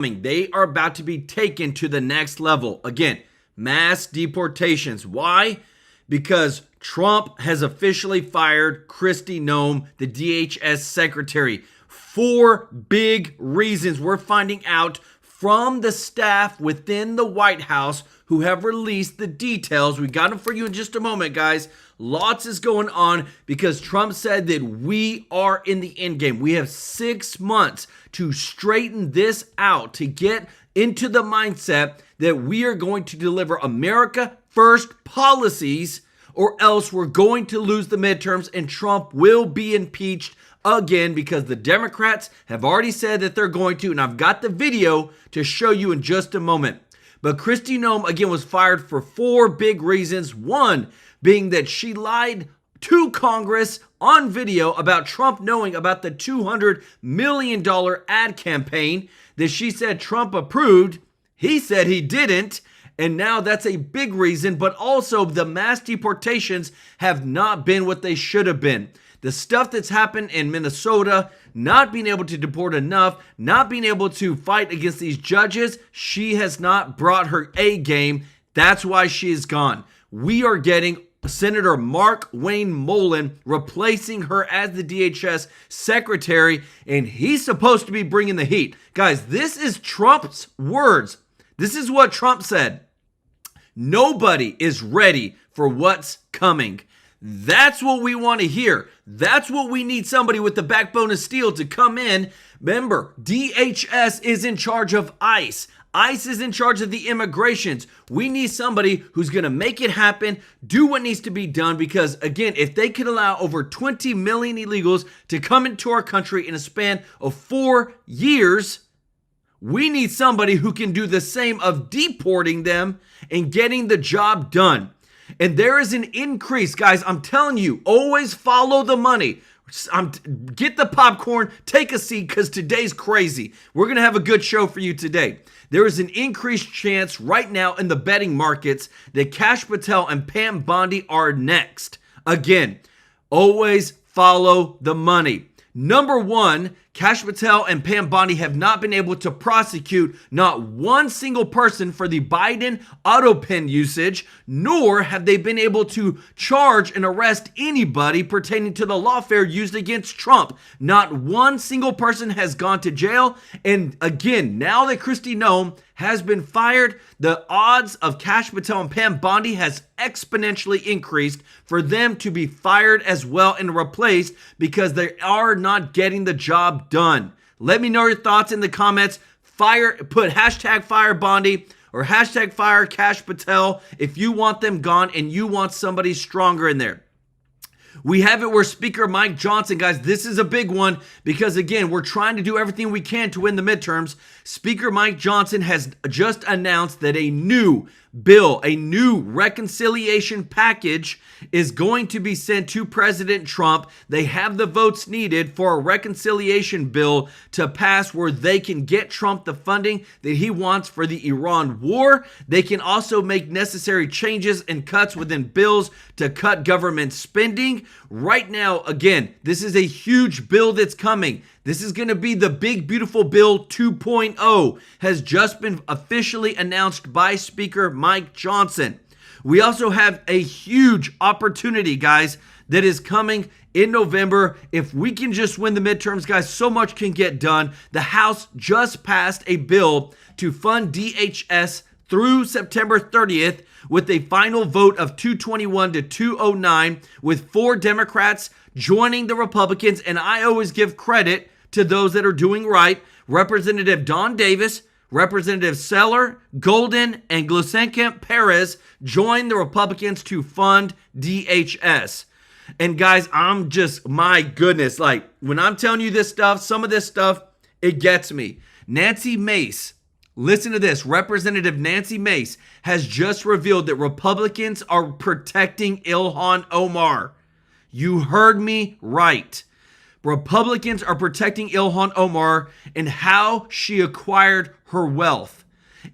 They are about to be taken to the next level. Again, mass deportations. Why? Because Trump has officially fired Kristi NOEM, the DHS secretary. 4 big reasons we're finding out from the staff within the White House who have released the details. We got them for you in just a moment, guys. Lots is going on because Trump said that we are in the end game. We have 6 months to straighten this out, to get into the mindset that we are going to deliver America first policies, or else we're going to lose the midterms and Trump will be impeached again, because the Democrats have already said that they're going to, and I've got the video to show you in just a moment. But Kristi NOEM, again, was fired for 4 big reasons. One being that she lied to Congress on video about Trump knowing about the $200 million ad campaign that she said Trump approved. He said he didn't. And now that's a big reason, but also the mass deportations have not been what they should have been. The stuff that's happened in Minnesota, not being able to deport enough, not being able to fight against these judges, she has not brought her A game. That's why she is gone. We are getting Senator Mark Wayne Mullen replacing her as the DHS secretary, and he's supposed to be bringing the heat. Guys, this is Trump's words. This is what Trump said. Nobody is ready for what's coming. That's what we want to hear. That's what we need, somebody with the backbone of steel to come in. Remember, DHS is in charge of ICE. ICE is in charge of the immigrations. We need somebody who's going to make it happen, do what needs to be done, because again, if they could allow over 20 million illegals to come into our country in a span of 4 years, we need somebody who can do the same of deporting them and getting the job done. And there is an increase, guys. I'm telling you, always follow the money. Get the popcorn, take a seat, because today's crazy. We're going to have a good show for you today. There is an increased chance right now in the betting markets that Kash Patel and Pam Bondi are next. Again, always follow the money. Number one, Kash Patel and Pam Bondi have not been able to prosecute not one single person for the Biden auto pen usage, nor have they been able to charge and arrest anybody pertaining to the lawfare used against Trump. Not one single person has gone to jail. And again, now that Kristi NOEM has been fired, the odds of Kash Patel and Pam Bondi has exponentially increased for them to be fired as well and replaced, because they are not getting the job done. Let me know your thoughts in the comments. Put hashtag fire Bondi or hashtag fire Kash Patel if you want them gone and you want somebody stronger in there. We have it where Speaker Mike Johnson, guys, this is a big one because, again, we're trying to do everything we can to win the midterms. Speaker Mike Johnson has just announced that a new bill, a new reconciliation package is going to be sent to President Trump. They have the votes needed for a reconciliation bill to pass where they can get Trump the funding that he wants for the Iran war. They can also make necessary changes and cuts within bills to cut government spending. Right now, again, this is a huge bill that's coming. This is going to be the big, beautiful bill 2.0, has just been officially announced by Speaker Mike Johnson. We also have a huge opportunity, guys, that is coming in November. If we can just win the midterms, guys, so much can get done. The House just passed a bill to fund DHS through September 30th with a final vote of 221 to 209, with 4 Democrats joining the Republicans. And I always give credit to those that are doing right. Representative Don Davis, Representative Seller, Golden, and Glusenkamp Perez joined the Republicans to fund DHS. And guys, my goodness, like when I'm telling you this stuff, some of this stuff, it gets me. Nancy Mace, listen to this. Representative Nancy Mace has just revealed that Republicans are protecting Ilhan Omar. You heard me right. Republicans are protecting Ilhan Omar and how she acquired her wealth.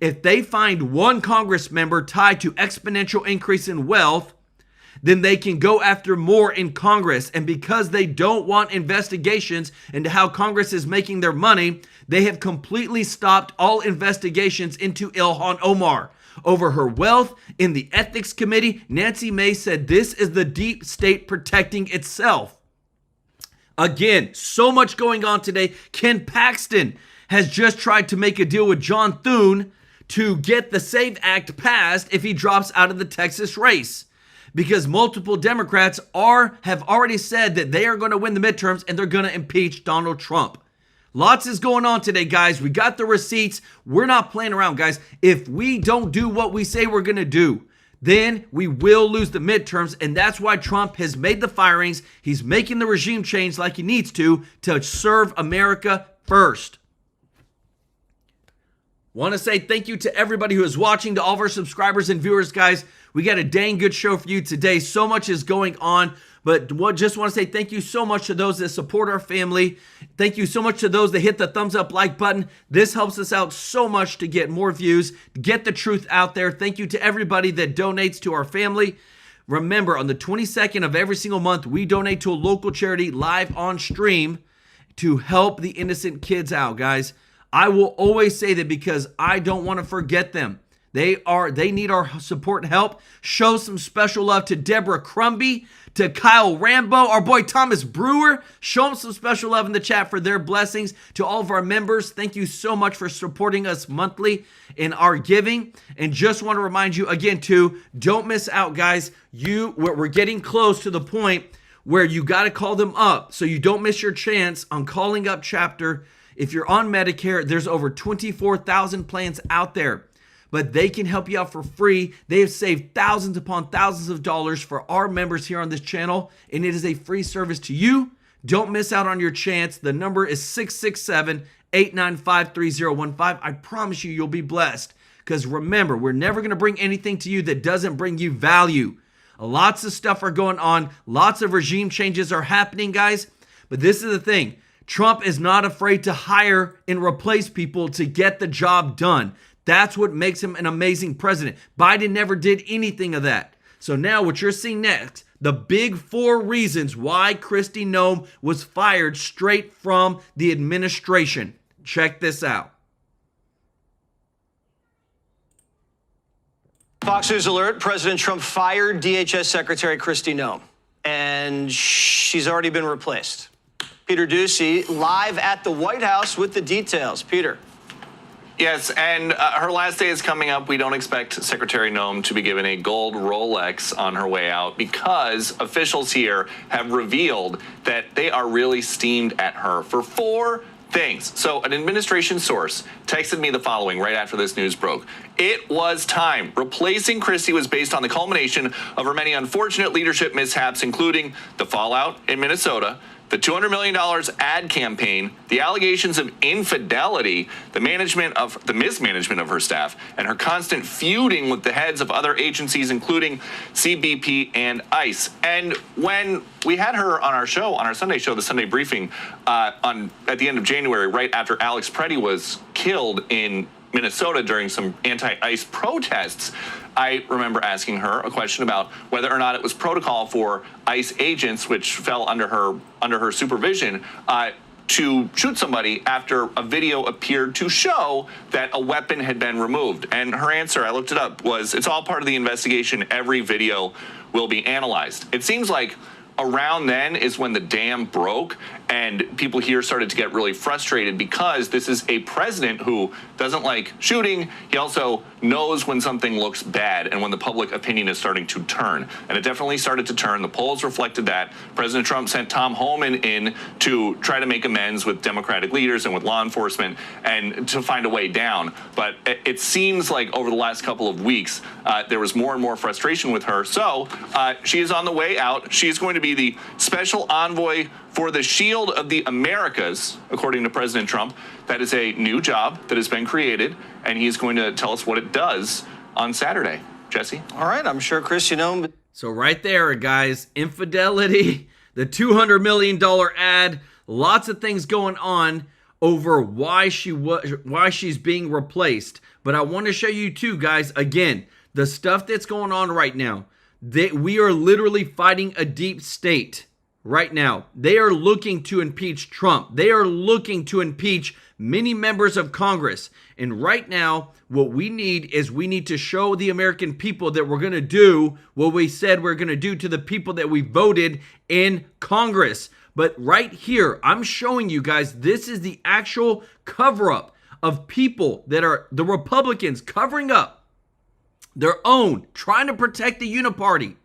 If they find one Congress member tied to exponential increase in wealth, then they can go after more in Congress. And because they don't want investigations into how Congress is making their money, they have completely stopped all investigations into Ilhan Omar. Over her wealth in the ethics committee, Nancy Mace said this is the deep state protecting itself. Again, so much going on today. Ken Paxton has just tried to make a deal with John Thune to get the SAVE Act passed if he drops out of the Texas race. Because multiple Democrats have already said that they are going to win the midterms and they're going to impeach Donald Trump. Lots is going on today, guys. We got the receipts. We're not playing around, guys. If we don't do what we say we're going to do, then we will lose the midterms. And that's why Trump has made the firings. He's making the regime change like he needs to serve America first. Want to say thank you to everybody who is watching, to all of our subscribers and viewers, guys. We got a dang good show for you today. So much is going on, but just want to say thank you so much to those that support our family. Thank you so much to those that hit the thumbs up like button. This helps us out so much to get more views, to get the truth out there. Thank you to everybody that donates to our family. Remember, on the 22nd of every single month, we donate to a local charity live on stream to help the innocent kids out, guys. I will always say that because I don't want to forget them. They need our support and help. Show some special love to Deborah Crumby, to Kyle Rambo, our boy Thomas Brewer. Show them some special love in the chat for their blessings. To all of our members, thank you so much for supporting us monthly in our giving. And just want to remind you again too, don't miss out, guys. We're getting close to the point where you got to call them up so you don't miss your chance on calling up chapter. If you're on Medicare, there's over 24,000 plans out there, but they can help you out for free. They have saved thousands upon thousands of dollars for our members here on this channel, and it is a free service to you. Don't miss out on your chance. The number is 667-895-3015. I promise you, you'll be blessed, because remember, we're never going to bring anything to you that doesn't bring you value. Lots of stuff are going on. Lots of regime changes are happening, guys, but this is the thing. Trump is not afraid to hire and replace people to get the job done. That's what makes him an amazing president. Biden never did anything of that. So now what you're seeing next, the big 4 reasons why Kristi NOEM was fired straight from the administration. Check this out. Fox News alert, President Trump fired DHS Secretary Kristi NOEM, and she's already been replaced. Peter Ducey, live at the White House with the details. Peter. Yes, and her last day is coming up. We don't expect Secretary NOEM to be given a gold Rolex on her way out because officials here have revealed that they are really steamed at her for 4 things. So an administration source texted me the following right after this news broke. It was time. Replacing Kristi was based on the culmination of her many unfortunate leadership mishaps, including the fallout in Minnesota, the $200 million ad campaign, the allegations of infidelity, the mismanagement of her staff, and her constant feuding with the heads of other agencies, including CBP and ICE. And when we had her on our show, on our Sunday show, the Sunday briefing, at the end of January, right after Alex Preddy was killed in Minnesota during some anti-ICE protests, I remember asking her a question about whether or not it was protocol for ICE agents, which fell under her supervision, to shoot somebody after a video appeared to show that a weapon had been removed. And her answer, I looked it up, was it's all part of the investigation. Every video will be analyzed. It seems like around then is when the dam broke and people here started to get really frustrated because this is a president who doesn't like shooting. He also knows when something looks bad and when the public opinion is starting to turn. And it definitely started to turn. The polls reflected that. President Trump sent Tom Homan in to try to make amends with Democratic leaders and with law enforcement and to find a way down. But it seems like over the last couple of weeks, there was more and more frustration with her. So she is on the way out. She is going to be the special envoy for the Shield of the Americas, according to President Trump. That is a new job that has been created, and he's going to tell us what it does on Saturday. Jesse? All right, I'm sure Chris, you know. So right there, guys, infidelity, the $200 million ad, lots of things going on over why she's being replaced. But I want to show you too, guys, again, the stuff that's going on right now. We are literally fighting a deep state right now. They are looking to impeach Trump. They are looking to impeach many members of Congress. And right now, what we need is we need to show the American people that we're going to do what we said we're going to do to the people that we voted in Congress. But right here, I'm showing you guys, this is the actual cover-up of people that are the Republicans covering up their own, trying to protect the uniparty.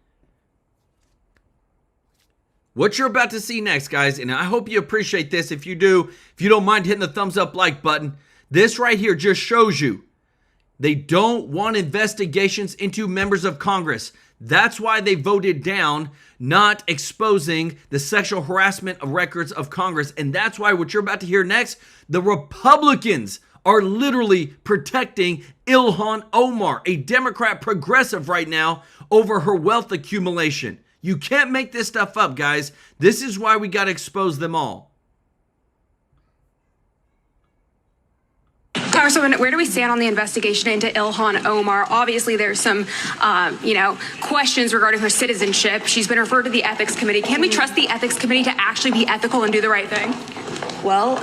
What you're about to see next, guys, and I hope you appreciate this. If you do, if you don't mind hitting the thumbs up like button, this right here just shows you they don't want investigations into members of Congress. That's why they voted down not exposing the sexual harassment of records of Congress. And that's why what you're about to hear next, the Republicans are literally protecting Ilhan Omar, a Democrat progressive right now, over her wealth accumulation. You can't make this stuff up, guys. This is why we got to expose them all. Congresswoman, where do we stand on the investigation into Ilhan Omar? Obviously, there's some, questions regarding her citizenship. She's been referred to the Ethics Committee. Can we trust the Ethics Committee to actually be ethical and do the right thing? Well,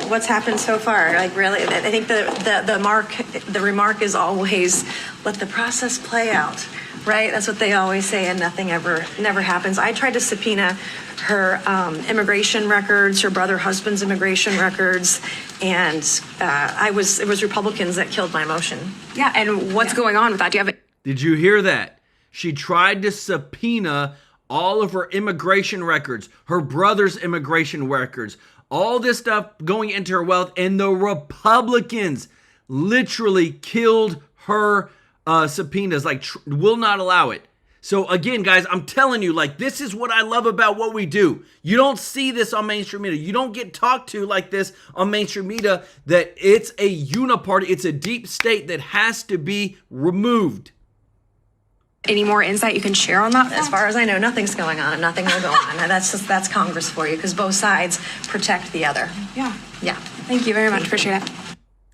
what's happened so far? Like, really, I think the remark is always let the process play out, right? That's what they always say, and nothing never happens. I tried to subpoena her immigration records, her husband's immigration records, and it was Republicans that killed my motion. Yeah, and what's going on with that? Do you have Did you hear that? She tried to subpoena all of her immigration records, her brother's immigration records, all this stuff going into her wealth, and the Republicans literally killed her subpoenas, will not allow it. So again, guys, I'm telling you, this is what I love about what we do. You don't see this on mainstream media. You don't get talked to like this on mainstream media, that it's a uniparty, it's a deep state that has to be removed. any more insight you can share on that? As far as I know, nothing's going on and nothing will go on. And that's Congress for you, because both sides protect the other. Yeah. Yeah. Thank you very much. Appreciate it.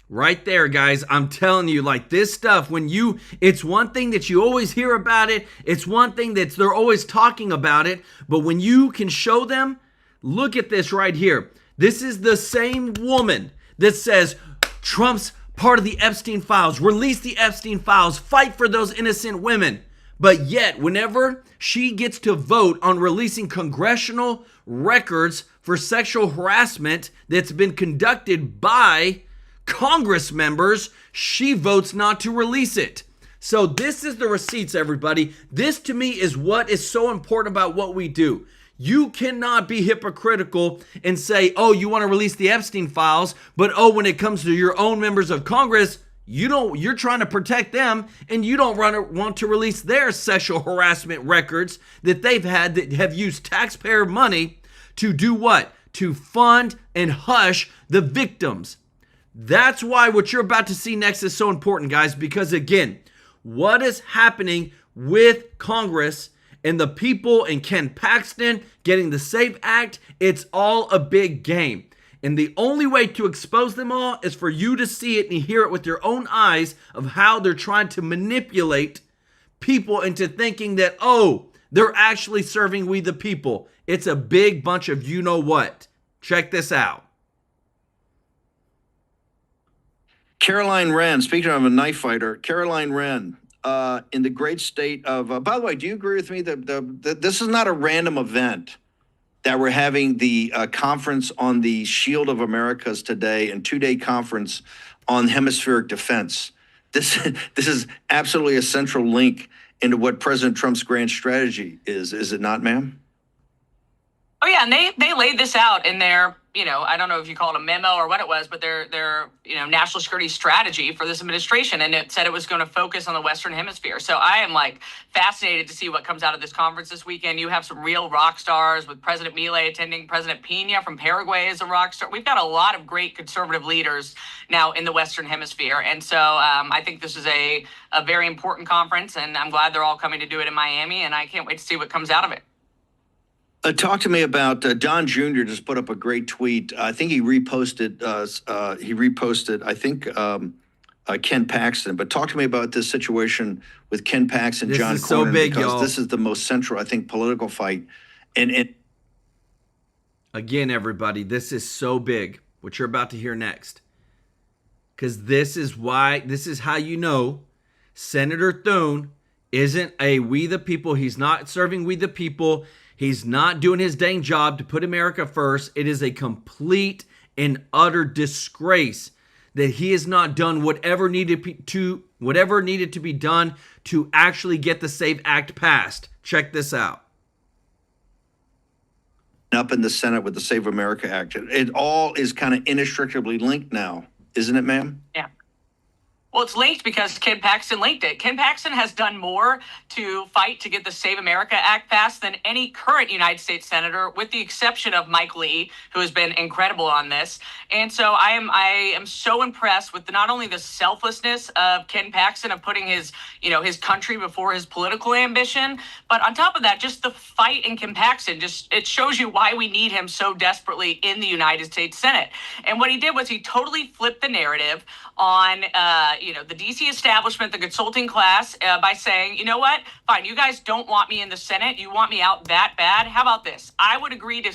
Right there, guys. I'm telling you, this stuff, it's one thing that you always hear about it. It's one thing that they're always talking about it. But when you can show them, look at this right here. This is the same woman that says Trump's part of the Epstein files, release the Epstein files, fight for those innocent women. But yet, whenever she gets to vote on releasing congressional records for sexual harassment that's been conducted by Congress members, she votes not to release it. So this is the receipts, everybody. This to me is what is so important about what we do. You cannot be hypocritical and say, oh, you want to release the Epstein files, but oh, when it comes to your own members of Congress, you're trying to protect them and you don't want to release their sexual harassment records that they've had that have used taxpayer money to do what? To fund and hush the victims. That's why what you're about to see next is so important, guys, because again, what is happening with Congress and the people and Ken Paxton getting the SAFE Act, it's all a big game. And the only way to expose them all is for you to see it and hear it with your own eyes of how they're trying to manipulate people into thinking that, oh, they're actually serving we the people. It's a big bunch of you know what. Check this out. Caroline Wren, speaking of a knife fighter, Caroline Wren, in the great state of, by the way, do you agree with me that this is not a random event that we're having the conference on the Shield of Americas today and 2-day conference on hemispheric defense? This is absolutely a central link into what President Trump's grand strategy is it not, ma'am? Oh yeah, and they laid this out in their, I don't know if you call it a memo or what it was, but their national security strategy for this administration, and it said it was going to focus on the Western Hemisphere. So I am fascinated to see what comes out of this conference this weekend. You have some real rock stars with President Milei attending. President Pena from Paraguay is a rock star. We've got a lot of great conservative leaders now in the Western Hemisphere, and so I think this is a very important conference, and I'm glad they're all coming to do it in Miami, and I can't wait to see what comes out of it. Talk to me about Don Jr. just put up a great tweet. I think he reposted. I think Ken Paxton. But talk to me about this situation with Ken Paxton, This John is so Cornyn, big, because y'all. this is the most central, I think, political fight. And Again, everybody, this is so big, what you're about to hear next. Because this is how you know Senator Thune isn't a we the people. He's not serving we the people. He's not doing his dang job to put America first. It is a complete and utter disgrace that he has not done whatever needed to be done to actually get the SAVE Act passed. Check this out. up in the Senate with the Save America Act. It all is kind of inextricably linked now, isn't it, ma'am? Yeah. Well, it's linked because Ken Paxton linked it. Ken Paxton has done more to fight to get the Save America Act passed than any current United States senator, with the exception of Mike Lee, who has been incredible on this. And so I am so impressed with not only the selflessness of Ken Paxton of putting his country before his political ambition, but on top of that, just the fight in Ken Paxton, it shows you why we need him so desperately in the United States Senate. And what he did was he totally flipped the narrative on the DC establishment, the consulting class, by saying, you know what, fine, you guys don't want me in the Senate, you want me out that bad. How about this? I would agree to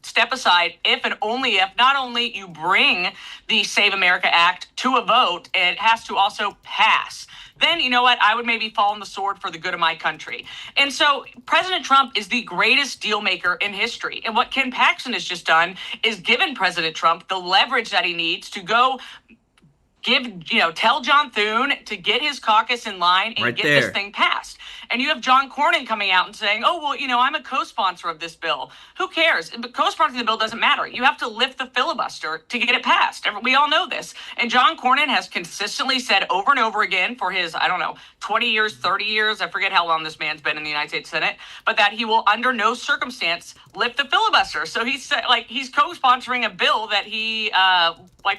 step aside if and only if not only you bring the Save America Act to a vote, it has to also pass. Then, you know what, I would maybe fall on the sword for the good of my country. And so President Trump is the greatest deal maker in history. And what Ken Paxton has just done is given President Trump the leverage that he needs to go tell John Thune to get his caucus in line and get this thing passed. And you have John Cornyn coming out and saying, oh, well, I'm a co-sponsor of this bill. Who cares? But co-sponsoring the bill doesn't matter. You have to lift the filibuster to get it passed. We all know this. And John Cornyn has consistently said over and over again for his, 20 years, 30 years, I forget how long this man's been in the United States Senate, but that he will under no circumstance lift the filibuster. So he's co-sponsoring a bill that he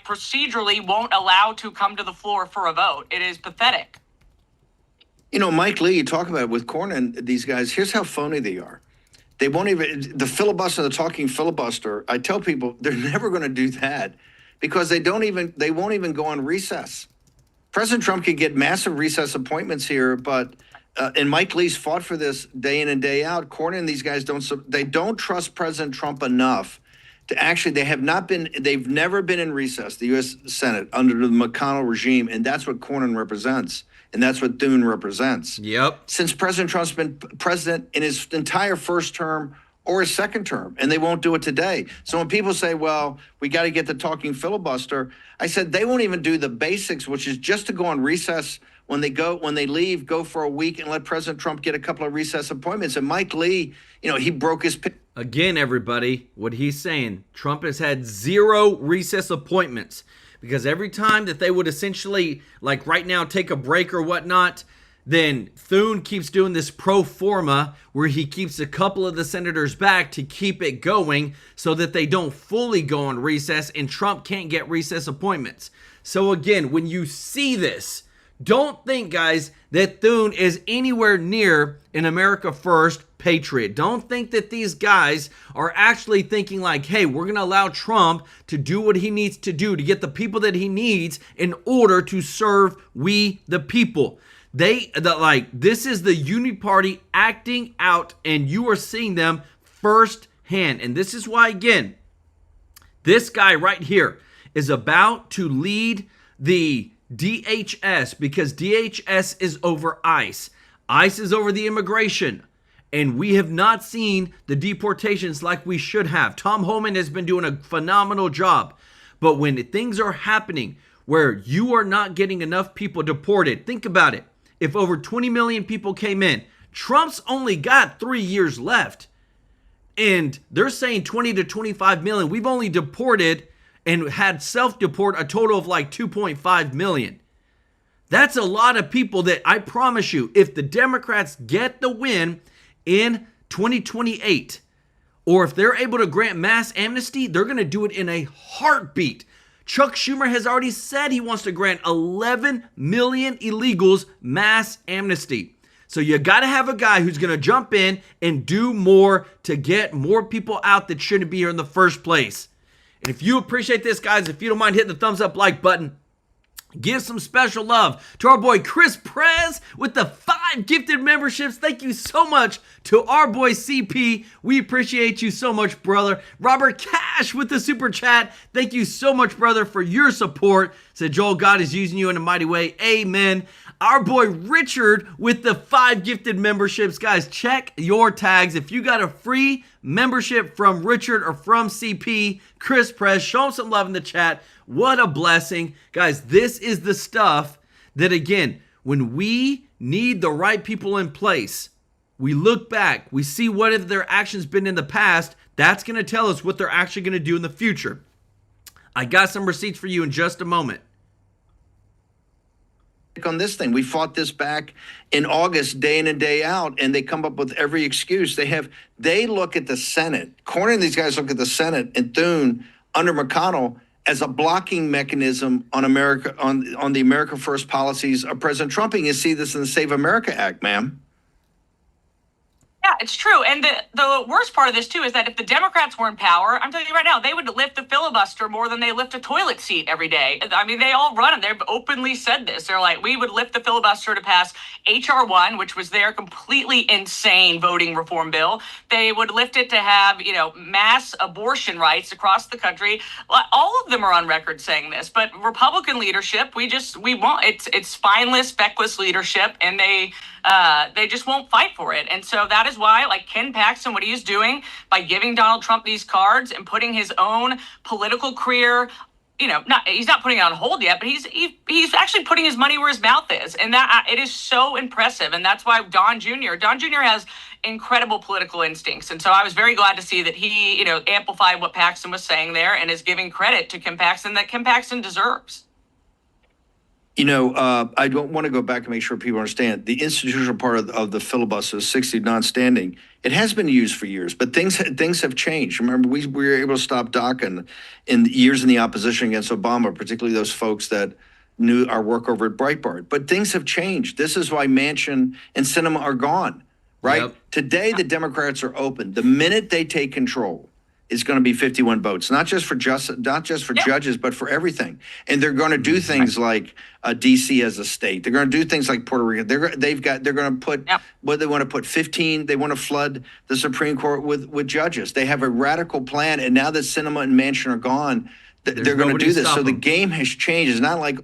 procedurally won't allow to come to the floor for a vote. It is pathetic. Mike Lee, you talk about it with Cornyn, these guys, here's how phony they are. They won't even, the filibuster, the talking filibuster, I tell people they're never going to do that because they won't even go on recess. President Trump can get massive recess appointments here, but and Mike Lee's fought for this day in and day out. Cornyn and these guys don't trust President Trump enough to actually, they've never been in recess, the U.S. Senate, under the McConnell regime, and that's what Cornyn represents, and that's what Thune represents. Yep. Since President Trump's been president in his entire first term or his second term, and they won't do it today. So when people say, well, we got to get the talking filibuster, I said they won't even do the basics, which is just to go on recess when they leave, go for a week and let President Trump get a couple of recess appointments. And Mike Lee, he broke his... Again, everybody, what he's saying, Trump has had 0 recess appointments because every time that they would essentially, like right now, take a break or whatnot, then Thune keeps doing this pro forma where he keeps a couple of the senators back to keep it going so that they don't fully go on recess and Trump can't get recess appointments. So again, when you see this, don't think, guys, that Thune is anywhere near an America First patriot. Don't think that these guys are actually thinking like, hey, we're going to allow Trump to do what he needs to do to get the people that he needs in order to serve we the people. This is the Unity Party acting out, and you are seeing them firsthand. And this is why, again, this guy right here is about to lead the DHS, because DHS is over ICE. ICE is over the immigration. And we have not seen the deportations like we should have. Tom Homan has been doing a phenomenal job. But when things are happening where you are not getting enough people deported, think about it. If over 20 million people came in, Trump's only got 3 years left. And they're saying 20 to 25 million. We've only deported and had self-deport a total of like 2.5 million. That's a lot of people that I promise you, if the Democrats get the win in 2028, or if they're able to grant mass amnesty, they're going to do it in a heartbeat. Chuck Schumer has already said he wants to grant 11 million illegals mass amnesty. So you got to have a guy who's going to jump in and do more to get more people out that shouldn't be here in the first place. And if you appreciate this, guys, if you don't mind hitting the thumbs up like button, Give some special love to our boy Chris Prez with the 5 gifted memberships. Thank you so much to our boy CP. We appreciate you so much, brother. Robert Cash with the super chat. Thank you so much, brother, for your support. Said Joel, God is using you in a mighty way. Amen. Our boy Richard with the 5 gifted memberships. Guys, check your tags. If you got a free membership from Richard or from CP, Chris Prez, show him some love in the chat. What a blessing. Guys, this is the stuff that, again, when we need the right people in place, we look back, we see what have their actions been in the past. That's going to tell us what they're actually going to do in the future. I got some receipts for you in just a moment. On this thing, we fought this back in August, day in and day out, and they come up with every excuse. They look at the Senate. Corner and these guys look at the Senate and Thune under McConnell as a blocking mechanism on America, on the America First policies of President Trump. And you see this in the Save America Act, ma'am. Yeah, it's true. And the worst part of this, too, is that if the Democrats were in power, I'm telling you right now, they would lift the filibuster more than they lift a toilet seat every day. I mean, they all run it. They've openly said this. They're like, we would lift the filibuster to pass H.R. 1, which was their completely insane voting reform bill. They would lift it to have, mass abortion rights across the country. All of them are on record saying this. But Republican leadership, we want it's spineless, feckless leadership, and they just won't fight for it. And so that is why, like Ken Paxton, what he is doing by giving Donald Trump these cards and putting his own political career, he's not putting it on hold yet, but he's actually putting his money where his mouth is. And that it is so impressive. And that's why Don Jr. has incredible political instincts. And so I was very glad to see that he, amplified what Paxton was saying there and is giving credit to Ken Paxton that Ken Paxton deserves. I don't want to go back and make sure people understand the institutional part of the filibuster, 60 non-standing. It has been used for years, but things have changed. Remember, we were able to stop DACA in years in the opposition against Obama, particularly those folks that knew our work over at Breitbart. But things have changed. This is why Manchin and Sinema are gone, right? Yep. Today, the Democrats are open. The minute they take control, it's going to be 51 votes, not just for judges, but for everything. And they're going to do things like D.C. as a state. They're going to do things like Puerto Rico. They're going to put what they want to put 15. They want to flood the Supreme Court with judges. They have a radical plan. And now that Sinema and Manchin are gone, they're going to do this. So the game has changed. It's not like.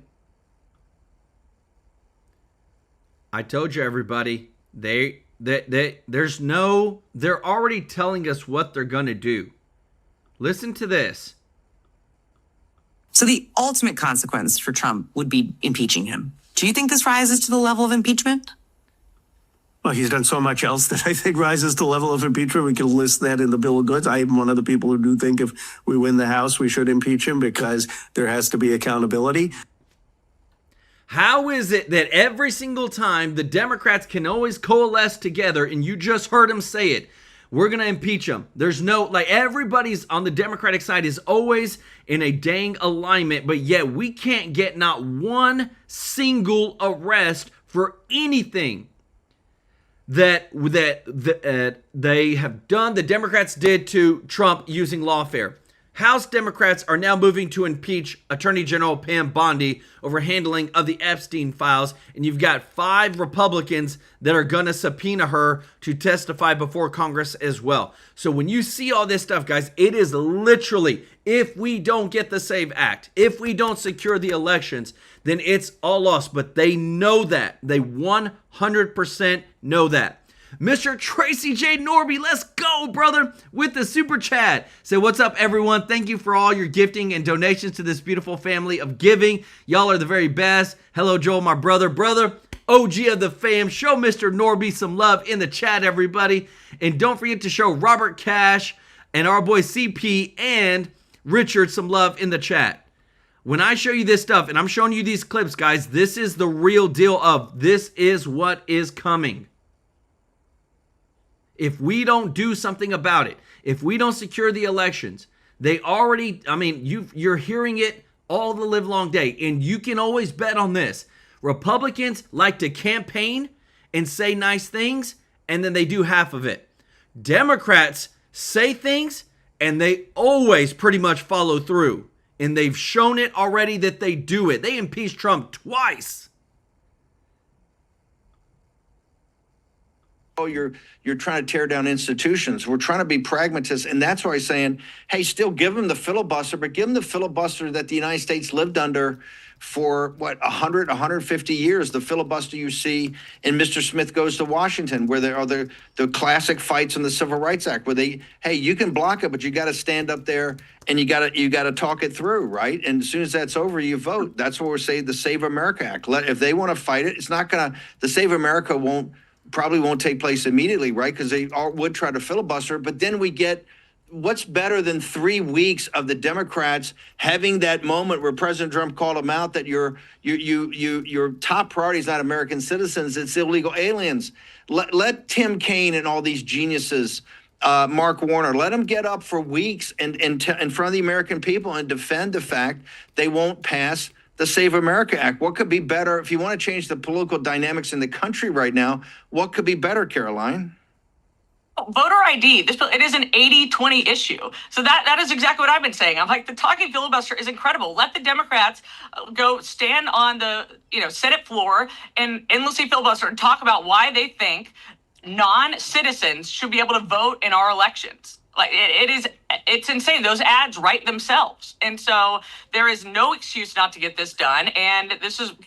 I told you, everybody, they're already telling us what they're going to do. Listen to this. So the ultimate consequence for Trump would be impeaching him. Do you think this rises to the level of impeachment? Well, he's done so much else that I think rises to the level of impeachment. We can list that in the Bill of Goods. I am one of the people who do think if we win the House, we should impeach him because there has to be accountability. How is it that every single time the Democrats can always coalesce together, and you just heard him say it, we're going to impeach him. There's everybody's on the Democratic side is always in a dang alignment, but yet we can't get not one single arrest for anything that they have done, the Democrats did to Trump using lawfare. House Democrats are now moving to impeach Attorney General Pam Bondi over handling of the Epstein files, and you've got 5 Republicans that are going to subpoena her to testify before Congress as well. So when you see all this stuff, guys, it is literally, if we don't get the SAVE Act, if we don't secure the elections, then it's all lost. But they know that. They 100% know that. Mr. Tracy J. Norby, let's go, brother, with the super chat. Say, what's up, everyone? Thank you for all your gifting and donations to this beautiful family of giving. Y'all are the very best. Hello, Joel, my brother, OG of the fam. Show Mr. Norby some love in the chat, everybody. And don't forget to show Robert Cash and our boy CP and Richard some love in the chat. When I show you this stuff, and I'm showing you these clips, guys, this is the real deal of this is what is coming. If we don't do something about it, if we don't secure the elections, they already, you're hearing it all the live long day. And you can always bet on this. Republicans like to campaign and say nice things, and then they do half of it. Democrats say things, and they always pretty much follow through And they've shown it already that they do it. They impeached Trump twice. Oh, you're trying to tear down institutions. We're trying to be pragmatists, and that's why I'm saying, hey, still give them the filibuster, but give them the filibuster that the United States lived under for 100, 150 years. The filibuster you see in Mr. Smith Goes to Washington, where there are the classic fights in the Civil Rights Act, where hey, you can block it, but you got to stand up there and you got to talk it through, right? And as soon as that's over, you vote. That's what we're saying. The Save America Act. If they want to fight it, it's not gonna. The Save America probably won't take place immediately, right? Because they would try to filibuster. But then we get, what's better than 3 weeks of the Democrats having that moment where President Trump called them out that your top priority is not American citizens, it's illegal aliens. Let Tim Kaine and all these geniuses, Mark Warner, let them get up for weeks and in front of the American people and defend the fact they won't pass the Save America Act. What could be better? If you want to change the political dynamics in the country right now, what could be better, Caroline? Voter ID, it is an 80-20 issue. So that is exactly what I've been saying. I'm like, the talking filibuster is incredible. Let the Democrats go stand on the Senate floor and endlessly filibuster and talk about why they think non-citizens should be able to vote in our elections. Like it's insane. Those ads write themselves. And so there is no excuse not to get this done. And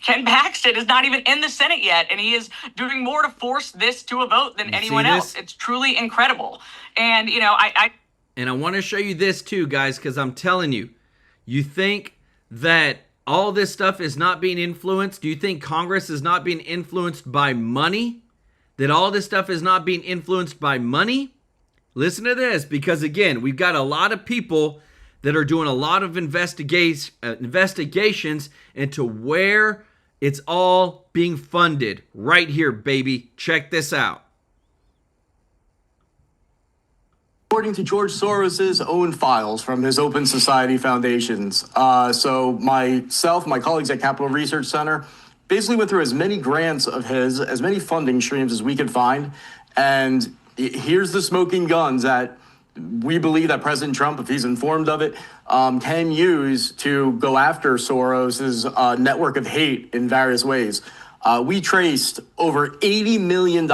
Ken Paxton is not even in the Senate yet. And he is doing more to force this to a vote than anyone else. It's truly incredible. And, And I want to show you this too, guys, because I'm telling you, you think that all this stuff is not being influenced? Do you think Congress is not being influenced by money? That all this stuff is not being influenced by money? Listen to this, because again, we've got a lot of people that are doing a lot of investigations into where it's all being funded. Right here, baby. Check this out. According to George Soros's own files from his Open Society foundations. So myself, my colleagues at Capital Research Center, basically went through as many grants of his, as many funding streams as we could find. And here's the smoking guns that we believe that President Trump, if he's informed of it, can use to go after Soros's network of hate in various ways. We traced over $80 million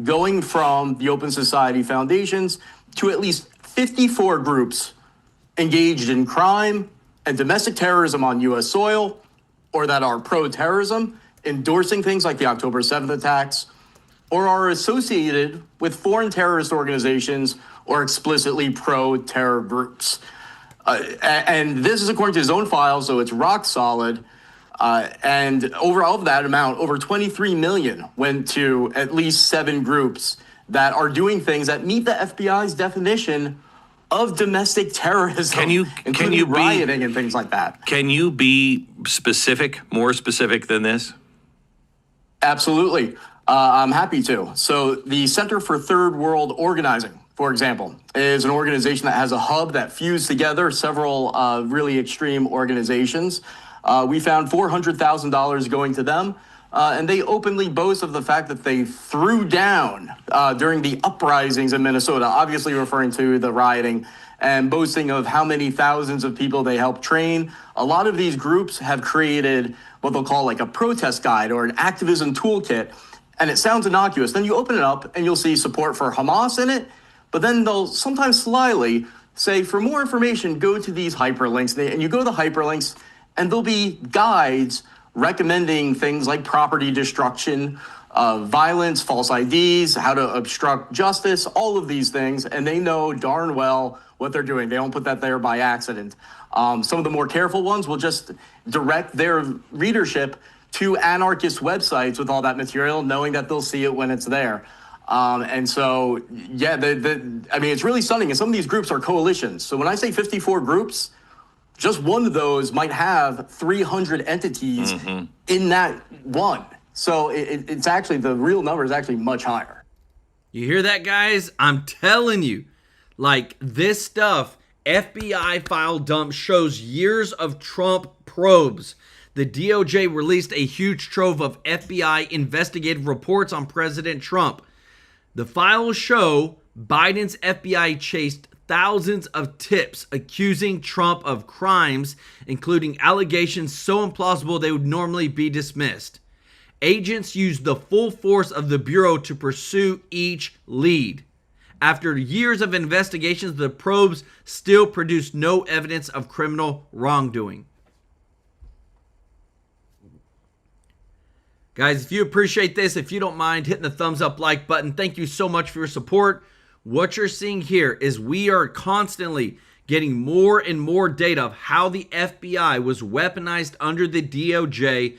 going from the Open Society foundations to at least 54 groups engaged in crime and domestic terrorism on U.S. soil, or that are pro-terrorism, endorsing things like the October 7th attacks, or are associated with foreign terrorist organizations or explicitly pro-terror groups. And this is according to his own files, so it's rock solid. And over all of that amount, over 23 million went to at least 7 groups that are doing things that meet the FBI's definition of domestic terrorism, including rioting and things like that. Can you be specific, more specific than this? Absolutely. I'm happy to. So the Center for Third World Organizing, for example, is an organization that has a hub that fused together several really extreme organizations. We found $400,000 going to them, and they openly boast of the fact that they threw down during the uprisings in Minnesota, obviously referring to the rioting, and boasting of how many thousands of people they helped train. A lot of these groups have created what they'll call like a protest guide or an activism toolkit. And it sounds innocuous. Then you open it up and you'll see support for Hamas in it. But then they'll sometimes slyly say, for more information, go to these hyperlinks. And you go to the hyperlinks and there'll be guides recommending things like property destruction, violence, false IDs, how to obstruct justice, all of these things. And they know darn well what they're doing. They don't put that there by accident. Some of the more careful ones will just direct their readership to anarchist websites with all that material, knowing that they'll see it when it's there. And so, yeah, I mean, it's really stunning. And some of these groups are coalitions. So when I say 54 groups, just one of those might have 300 entities in that one. So it's actually, the real number is actually much higher. You hear that, guys? I'm telling you, like, this stuff, FBI file dump shows years of Trump probes. The DOJ released a huge trove of FBI investigative reports on President Trump. The files show Biden's FBI chased thousands of tips accusing Trump of crimes, including allegations so implausible they would normally be dismissed. Agents used the full force of the Bureau to pursue each lead. After years of investigations, the probes still produced no evidence of criminal wrongdoing. Guys, if you appreciate this, if you don't mind hitting the thumbs up like button, thank you so much for your support. What you're seeing here is we are constantly getting more and more data of how the FBI was weaponized under the DOJ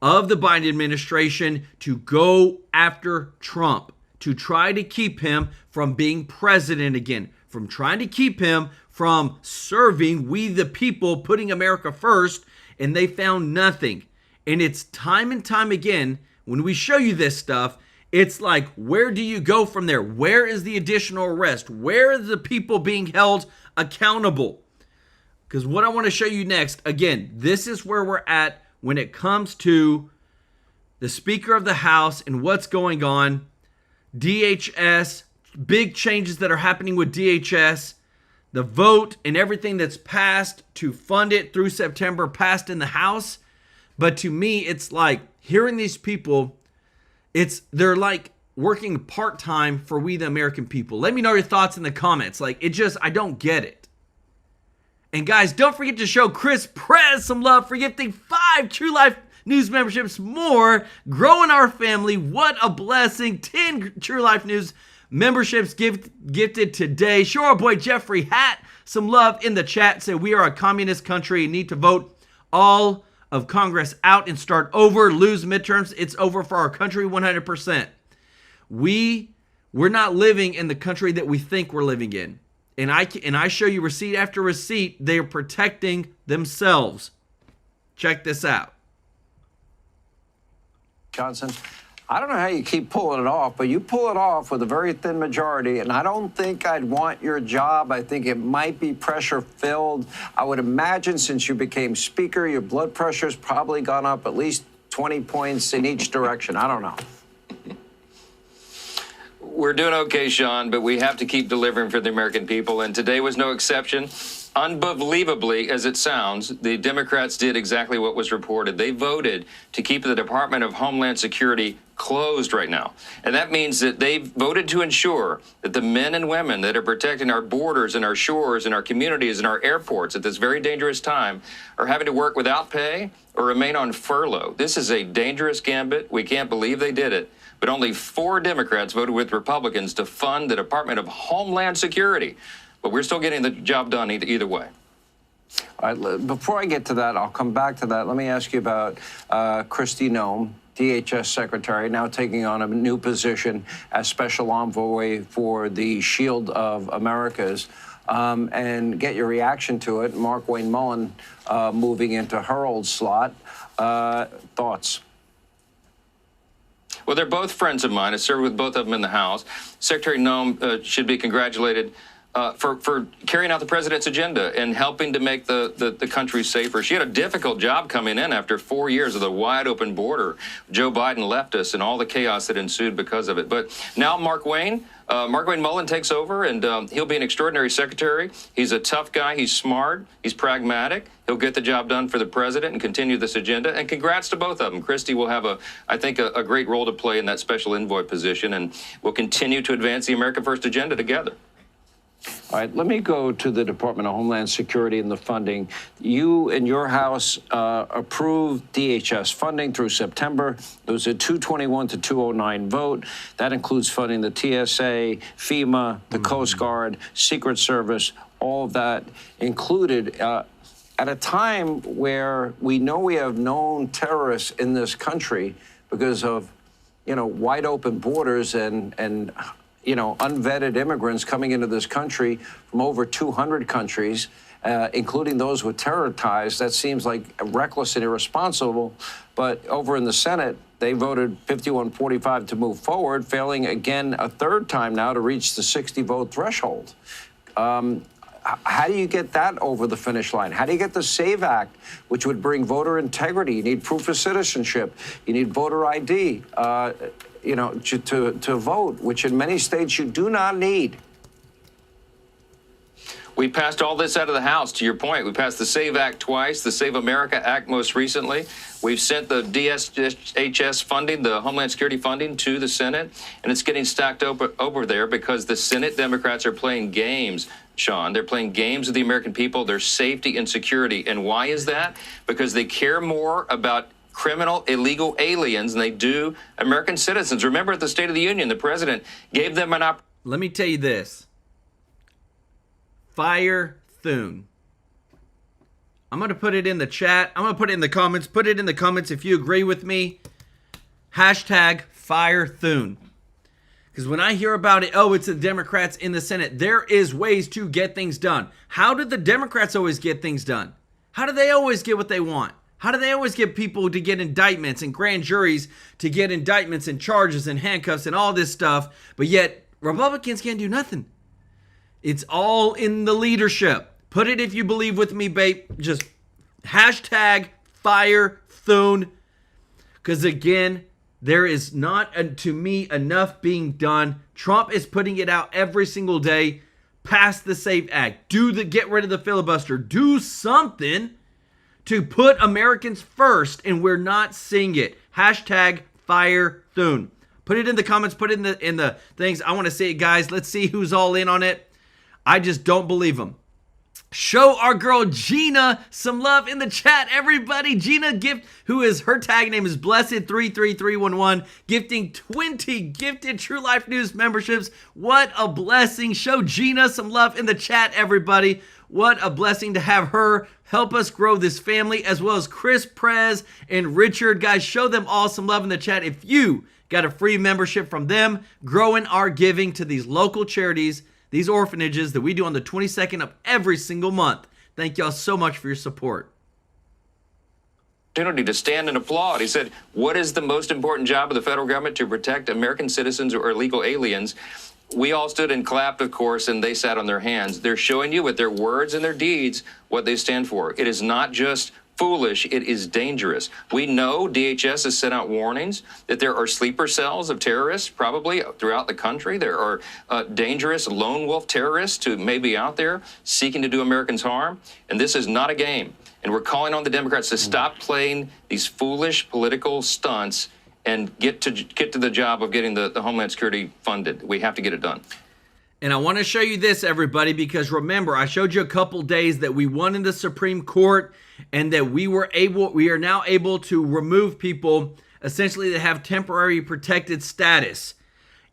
of the Biden administration to go after Trump, to try to keep him from being president again, from trying to keep him from serving we the people, putting America first, and they found nothing. And it's time and time again, when we show you this stuff, it's like, where do you go from there? Where is the additional arrest? Where are the people being held accountable? Because what I want to show you next, again, this is where we're at when it comes to the Speaker of the House and what's going on. DHS, big changes that are happening with DHS, the vote and everything that's passed to fund it through September passed in the House. But to me, it's like hearing these people, they're like working part-time for we the American people. Let me know your thoughts in the comments. Like, I don't get it. And guys, don't forget to show Chris Perez some love for gifting 5 TrueLife News memberships more, growing our family. What a blessing. 10 TrueLife News memberships gifted today. Show our boy Jeffrey Hatt some love in the chat. Say we are a communist country and need to vote all of Congress out and start over, lose midterms. It's over for our country 100%. We're not living in the country that we think we're living in. And I show you receipt after receipt, they are protecting themselves. Check this out. Johnson, I don't know how you keep pulling it off, but you pull it off with a very thin majority, and I don't think I'd want your job. I think it might be pressure-filled. I would imagine since you became Speaker, your blood pressure's probably gone up at least 20 points in each direction. I don't know. We're doing okay, Sean, but we have to keep delivering for the American people, and today was no exception. Unbelievably, as it sounds, the Democrats did exactly what was reported. They voted to keep the Department of Homeland Security closed right now. And that means that they voted to ensure that the men and women that are protecting our borders and our shores and our communities and our airports at this very dangerous time are having to work without pay or remain on furlough. This is a dangerous gambit. We can't believe they did it. But only 4 Democrats voted with Republicans to fund the Department of Homeland Security. But we're still getting the job done either way. All right, before I get to that, I'll come back to that. Let me ask you about Kristi NOEM, DHS Secretary, now taking on a new position as Special Envoy for the Shield of Americas, and get your reaction to it. Mark Wayne Mullen moving into her old slot. Thoughts? Well, they're both friends of mine. I served with both of them in the House. Secretary NOEM should be congratulated for carrying out the president's agenda and helping to make the country safer. She had a difficult job coming in after 4 years of the wide open border. Joe Biden left us and all the chaos that ensued because of it. But now Mark Wayne Mullen takes over, and he'll be an extraordinary secretary. He's a tough guy. He's smart. He's pragmatic. He'll get the job done for the president and continue this agenda. And congrats to both of them. Kristi will have, I think, a great role to play in that special envoy position, and we'll continue to advance the America First agenda together. All right, let me go to the Department of Homeland Security and the funding. You and your House approved DHS funding through September. There was a 221 to 209 vote. That includes funding the TSA, FEMA, the Coast Guard, Secret Service, all of that included. At a time where we know we have known terrorists in this country because of, wide open borders and unvetted immigrants coming into this country from over 200 countries, including those with terror ties. That seems like reckless and irresponsible. But over in the Senate, they voted 51-45 to move forward, failing again a third time now to reach the 60-vote threshold. How do you get that over the finish line? How do you get the SAVE Act, which would bring voter integrity? You need proof of citizenship. You need voter ID. To vote, which in many states you do not need. We passed all this out of the House, to your point. We passed the SAVE Act twice, the Save America Act most recently. We've sent the DHS funding, the Homeland Security funding, to the Senate, and it's getting stacked over there because the Senate Democrats are playing games, Sean. They're playing games with the American people, their safety and security. And why is that? Because they care more about criminal, illegal aliens than they do American citizens. Remember at the State of the Union, the president gave them an opportunity. Let me tell you this. Fire Thune. I'm going to put it in the chat. I'm going to put it in the comments. Put it in the comments if you agree with me. Hashtag Fire Thune. Because when I hear about it, oh, it's the Democrats in the Senate. There is ways to get things done. How did the Democrats always get things done? How do they always get what they want? How do they always get people to get indictments and grand juries to get indictments and charges and handcuffs and all this stuff, but yet Republicans can't do nothing? It's all in the leadership. Put it if you believe with me, babe. Just hashtag Fire Thune. Because again, there is not, to me, enough being done. Trump is putting it out every single day. Pass the SAVE Act. Get rid of the filibuster. Do something to put Americans first, and we're not seeing it. Hashtag Fire Thune. Put it in the comments. Put it in the things. I want to see it, guys. Let's see who's all in on it. I just don't believe them. Show our girl Gina some love in the chat, everybody. Gina gift, her tag name is Blessed33311, gifting 20 gifted TrueLife News memberships. What a blessing. Show Gina some love in the chat, everybody. What a blessing to have her help us grow this family, as well as Chris Prez and Richard. Guys, show them all some love in the chat. If you got a free membership from them, growing our giving to these local charities, these orphanages that we do on the 22nd of every single month. Thank y'all so much for your support. To stand and applaud. He said, what is the most important job of the federal government? To protect American citizens or illegal aliens. We all stood and clapped, of course, and they sat on their hands. They're showing you with their words and their deeds what they stand for. It is not just foolish, it is dangerous. We know DHS has sent out warnings that there are sleeper cells of terrorists probably throughout the country. There are dangerous lone wolf terrorists who may be out there seeking to do Americans harm. And this is not a game. And we're calling on the Democrats to stop playing these foolish political stunts and get to the job of getting the Homeland Security funded. We have to get it done. And I want to show you this, everybody, because remember, I showed you a couple days that we won in the Supreme Court and that we are now able to remove people essentially that have temporary protected status.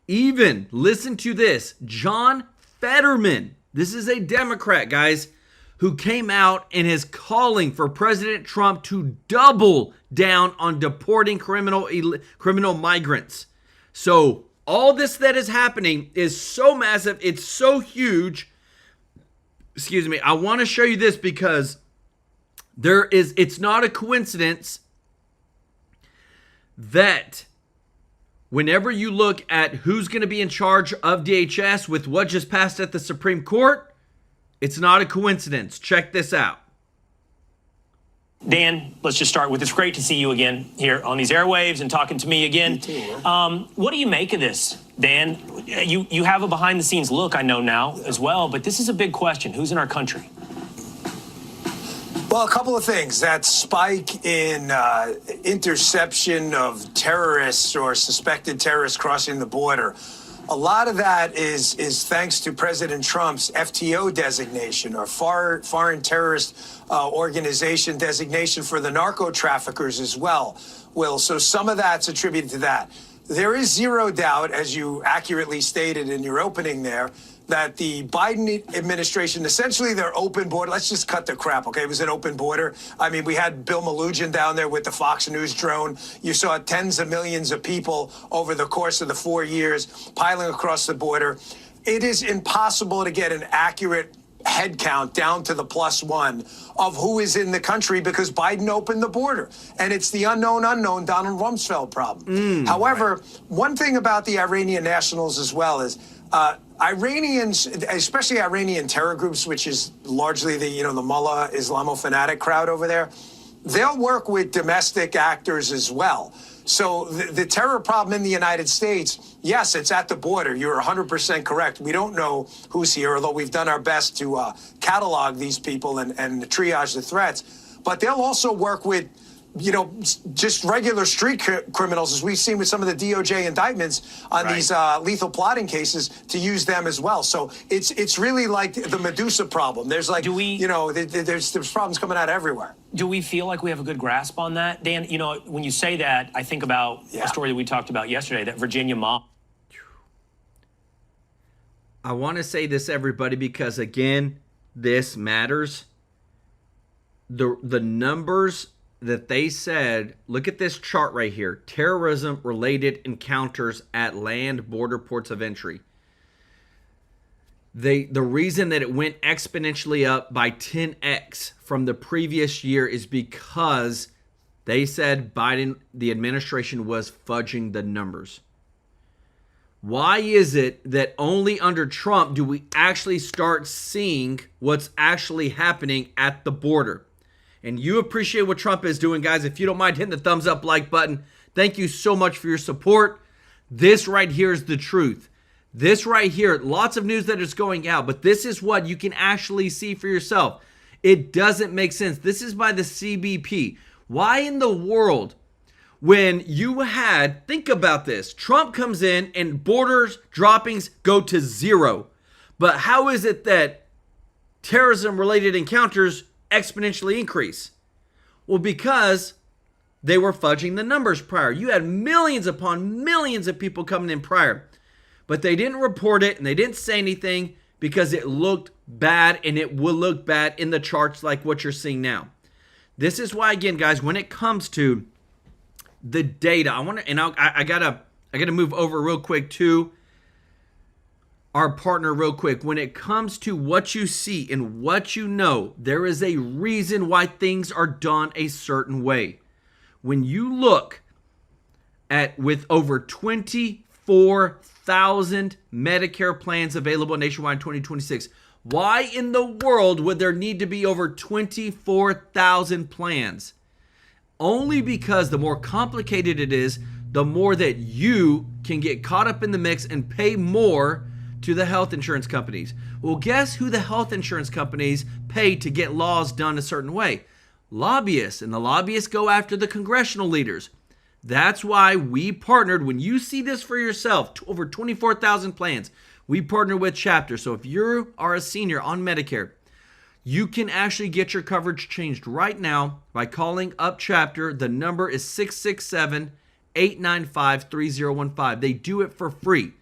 Even, listen to this, John Fetterman, this is a Democrat, guys, who came out and is calling for President Trump to double down on deporting criminal migrants. So all this that is happening is so massive. It's so huge. Excuse me. I want to show you this because it's not a coincidence that whenever you look at who's going to be in charge of DHS with what just passed at the Supreme Court, it's not a coincidence. Check this out. Dan, let's just start with, it's great to see you again here on these airwaves and talking to me again. Me too, what do you make of this, Dan? You have a behind the scenes look, I know now as well, but this is a big question. Who's in our country? Well, a couple of things. That spike in interception of terrorists or suspected terrorists crossing the border, a lot of that is thanks to President Trump's FTO designation, or foreign terrorist organization designation, for the narco traffickers as well, Will. So some of that's attributed to that. There is zero doubt, as you accurately stated in your opening there, that the Biden administration, essentially their open border, let's just cut the crap, okay? It was an open border. I mean, we had Bill Malugin down there with the Fox News drone. You saw tens of millions of people over the course of the 4 years piling across the border. It is impossible to get an accurate head count down to the +1 of who is in the country because Biden opened the border. And it's the unknown Donald Rumsfeld problem. However, one thing about the Iranian nationals as well is Iranians, especially Iranian terror groups, which is largely the Mullah Islamo-fanatic crowd over there, they'll work with domestic actors as well. So the terror problem in the United States, yes, it's at the border. You're 100% correct. We don't know who's here, although we've done our best to catalog these people and triage the threats. But they'll also work with, you know, just regular street criminals, as we've seen with some of the DOJ indictments on these lethal plotting cases, to use them as well. So it's really like the Medusa problem. There's like, you know, there's problems coming out everywhere. Do we feel like we have a good grasp on that? Dan, you know, when you say that, I think about a story that we talked about yesterday, that Virginia mom. I want to say this, everybody, because, again, this matters. The numbers that they said, look at this chart right here. Terrorism-related encounters at land, border, ports of entry. The reason that it went exponentially up by 10x from the previous year is because they said Biden, the administration, was fudging the numbers. Why is it that only under Trump do we actually start seeing what's actually happening at the border? And you appreciate what Trump is doing, guys. If you don't mind hitting the thumbs up like button, thank you so much for your support. This right here is the truth. This right here, lots of news that is going out, but this is what you can actually see for yourself. It doesn't make sense. This is by the CBP. Why in the world, when you had, think about this, Trump comes in and borders droppings go to 0. But how is it that terrorism-related encounters exponentially increase? Well, because they were fudging the numbers prior. You had millions upon millions of people coming in prior, but they didn't report it and they didn't say anything because it looked bad, and it will look bad in the charts like what you're seeing now. This is why, again, guys, when it comes to the data, I gotta move over real quick to our partner real quick. When it comes to what you see and what you know, there is a reason why things are done a certain way. When you look at, with over 24,000 Medicare plans available nationwide in 2026, why in the world would there need to be over 24,000 plans? Only because the more complicated it is, the more that you can get caught up in the mix and pay more to the health insurance companies. Well, guess who the health insurance companies pay to get laws done a certain way? Lobbyists, and the lobbyists go after the congressional leaders. That's why we partnered. When you see this for yourself, over 24,000 plans, we partner with Chapter. So if you are a senior on Medicare, you can actually get your coverage changed right now by calling up Chapter. The number is 667-895-3015. They do it for free.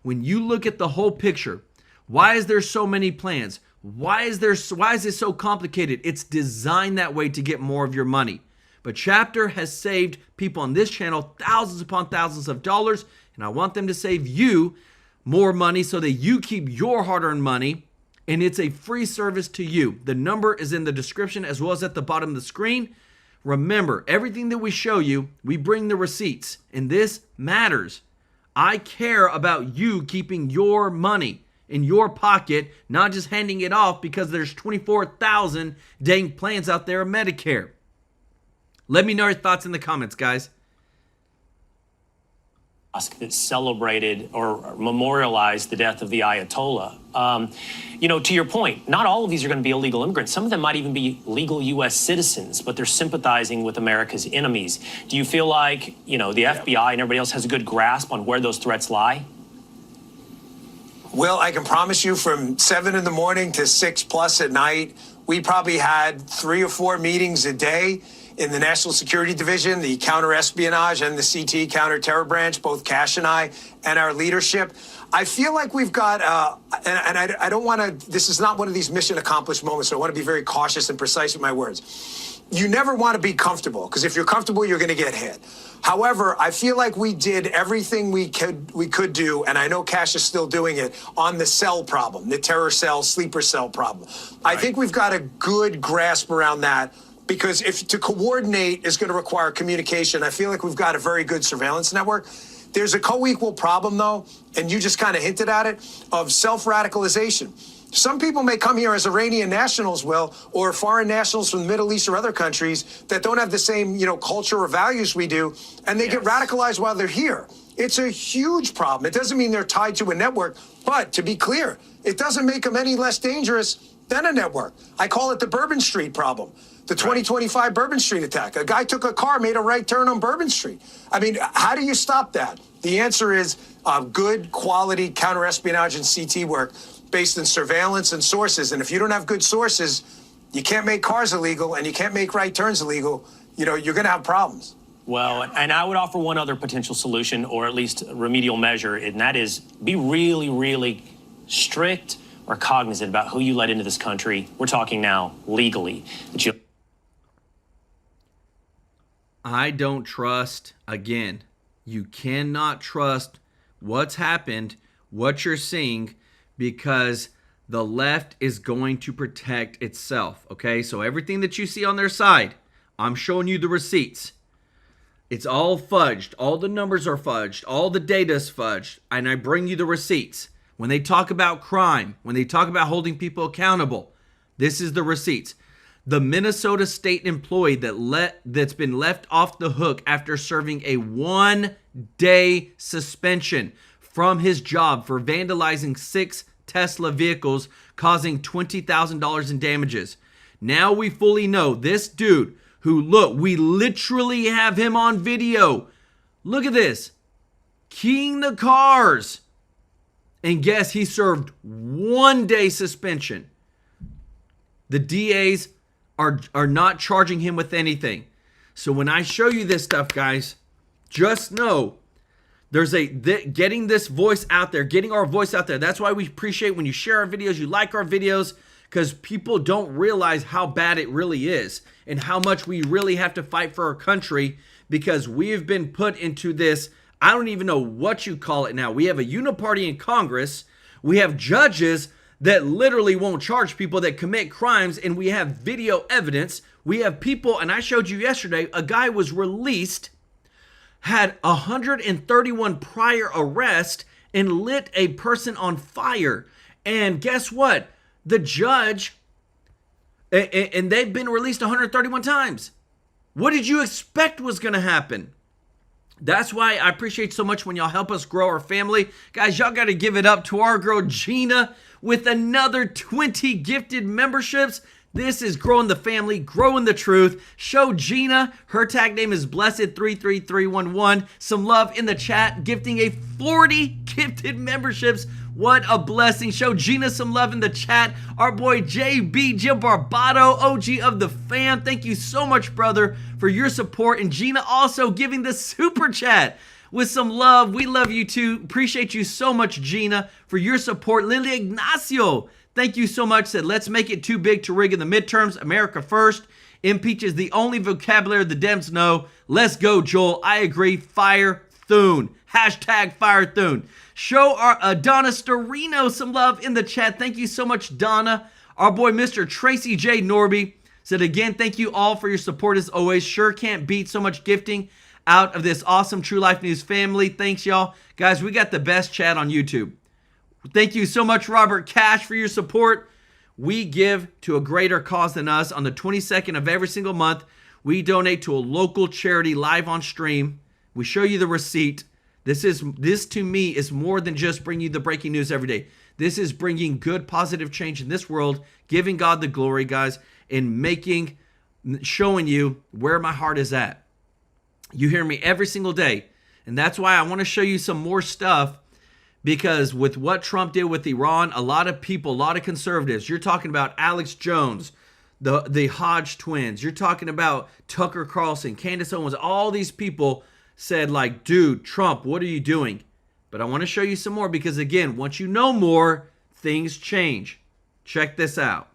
When you look at the whole picture, why is there so many plans? Why is it so complicated? It's designed that way to get more of your money. But Chapter has saved people on this channel thousands upon thousands of dollars, and I want them to save you more money so that you keep your hard-earned money, and it's a free service to you. The number is in the description as well as at the bottom of the screen. Remember, everything that we show you, we bring the receipts, and this matters. I care about you keeping your money in your pocket, not just handing it off because there's 24,000 dang plans out there of Medicare. Let me know your thoughts in the comments, guys. Musk that celebrated or memorialized the death of the Ayatollah. You know, to your point, not all of these are going to be illegal immigrants. Some of them might even be legal U.S. citizens, but they're sympathizing with America's enemies. Do you feel like, you know, the FBI and everybody else has a good grasp on where those threats lie? Well, I can promise you from 7 in the morning to 6+ at night, we probably had 3 or 4 meetings a day in the National Security Division, the Counter-Espionage and the CT Counterterror Branch, both Cash and I, and our leadership. I feel like we've got, and I don't want to, this is not one of these mission accomplished moments, so I want to be very cautious and precise with my words. You never want to be comfortable, because if you're comfortable, you're going to get hit. However, I feel like we did everything we could do, and I know Cash is still doing it, on the cell problem, the terror cell, sleeper cell problem. Right. I think we've got a good grasp around that, because if to coordinate is going to require communication, I feel like we've got a very good surveillance network. There's a co-equal problem, though, and you just kind of hinted at it, of self-radicalization. Some people may come here as Iranian nationals, Will, or foreign nationals from the Middle East or other countries that don't have the same, culture or values we do, and they get radicalized while they're here. It's a huge problem. It doesn't mean they're tied to a network, but to be clear, it doesn't make them any less dangerous than a network. I call it the Bourbon Street problem. The 2025 Bourbon Street attack. A guy took a car, made a right turn on Bourbon Street. I mean, how do you stop that? The answer is good quality counterespionage and CT work based on surveillance and sources. And if you don't have good sources, you can't make cars illegal and you can't make right turns illegal. You're going to have problems. Well, and I would offer one other potential solution, or at least remedial measure, and that is be really, really strict or cognizant about who you let into this country. We're talking now legally. I don't trust, again, you cannot trust what's happened, what you're seeing, because the left is going to protect itself, okay? So everything that you see on their side, I'm showing you the receipts. It's all fudged. All the numbers are fudged. All the data is fudged. And I bring you the receipts. When they talk about crime, when they talk about holding people accountable, this is the receipts. The Minnesota state employee that's been left off the hook after serving a 1-day suspension from his job for vandalizing 6 Tesla vehicles, causing $20,000 in damages. Now we fully know this dude who, look, we literally have him on video. Look at this. Keying the cars. And guess he served 1-day suspension. The DAs are not charging him with anything. So when I show you this stuff, guys, just know there's getting this voice out there, getting our voice out there. That's why we appreciate when you share our videos, you like our videos, because people don't realize how bad it really is and how much we really have to fight for our country, because we have been put into this, I don't even know what you call it now. We have a uniparty in Congress. We have judges that literally won't charge people that commit crimes, and we have video evidence. We have people, and I showed you yesterday, a guy was released, had 131 prior arrests, and lit a person on fire. And guess what? The judge, and they've been released 131 times. What did you expect was going to happen? That's why I appreciate so much when y'all help us grow our family. Guys, y'all got to give it up to our girl Gina with another 20 gifted memberships. This is growing the family, growing the truth. Show Gina, her tag name is Blessed33311, some love in the chat, gifting a 40 gifted memberships. What a blessing. Show Gina some love in the chat. Our boy JB Jim Barbato, OG of the fam. Thank you so much, brother, for your support. And Gina also giving the super chat with some love. We love you too. Appreciate you so much, Gina, for your support. Lily Ignacio, thank you so much. Said, let's make it too big to rig in the midterms. America first. Impeach is the only vocabulary the Dems know. Let's go, Joel. I agree. Fire Thune. Hashtag Fire Thune. Show our Donna Storino some love in the chat. Thank you so much, Donna. Our boy, Mr. Tracy J. Norby, said, again, thank you all for your support as always. Sure can't beat so much gifting out of this awesome True Life News family. Thanks, y'all. Guys, we got the best chat on YouTube. Thank you so much, Robert Cash, for your support. We give to a greater cause than us. On the 22nd of every single month, we donate to a local charity live on stream. We show you the receipt. This to me is more than just bringing you the breaking news every day. This is bringing good, positive change in this world, giving God the glory, guys, and showing you where my heart is at. You hear me every single day, and that's why I want to show you some more stuff, because with what Trump did with Iran, a lot of people, a lot of conservatives, you're talking about Alex Jones, the Hodge twins, you're talking about Tucker Carlson, Candace Owens, all these people said, like, dude, Trump, what are you doing? But I want to show you some more, because again, once you know more, things change. Check this out.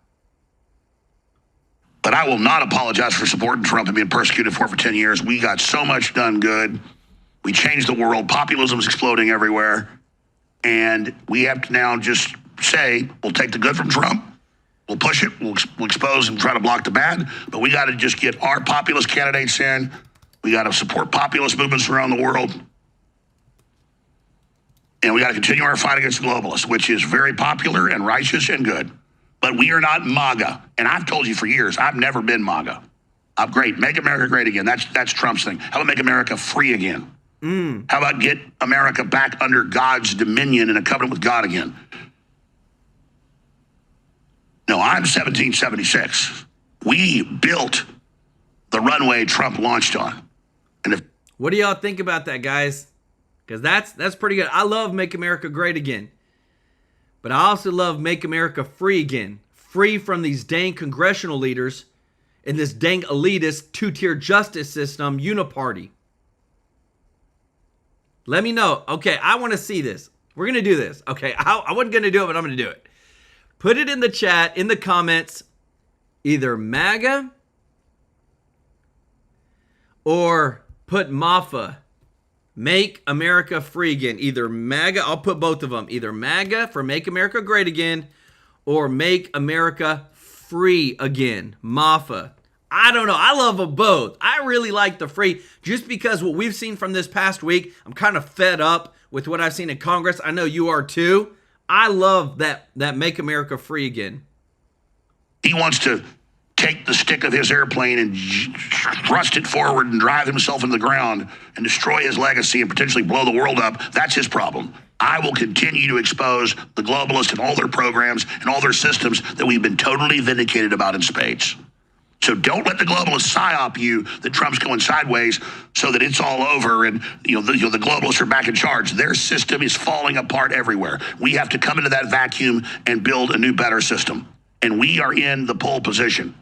But I will not apologize for supporting Trump and being persecuted for 10 years. We got so much done good. We changed the world. Populism is exploding everywhere. And we have to now just say, we'll take the good from Trump. We'll push it. We'll expose and try to block the bad. But we got to just get our populist candidates in. We got to support populist movements around the world. And we got to continue our fight against the globalists, which is very popular and righteous and good. But we are not MAGA. And I've told you for years, I've never been MAGA. I'm great. Make America great again. That's Trump's thing. How about make America free again? How about get America back under God's dominion and a covenant with God again? No, I'm 1776. We built the runway Trump launched on. And if What do y'all think about that, guys? Because that's pretty good. I love Make America Great Again. But I also love Make America Free Again. Free from these dang congressional leaders and this dang elitist two-tier justice system uniparty. Let me know. Okay, I want to see this. We're going to do this. Okay, I wasn't going to do it, but I'm going to do it. Put it in the chat, in the comments, either MAGA or put MAFA. Make America Free Again. Either MAGA, I'll put both of them. Either MAGA for Make America Great Again or Make America Free Again. MAFA. I don't know. I love them both. I really like the free just because what we've seen from this past week, I'm kind of fed up with what I've seen in Congress. I know you are too. I love that Make America Free Again. he wants to take the stick of his airplane and thrust it forward and drive himself into the ground and destroy his legacy and potentially blow the world up, that's his problem. I will continue to expose the globalists and all their programs and all their systems that we've been totally vindicated about in spades. So don't let the globalists psyop you that Trump's going sideways so that it's all over and the globalists are back in charge. Their system is falling apart everywhere. We have to come into that vacuum and build a new, better system. And we are in the pole position.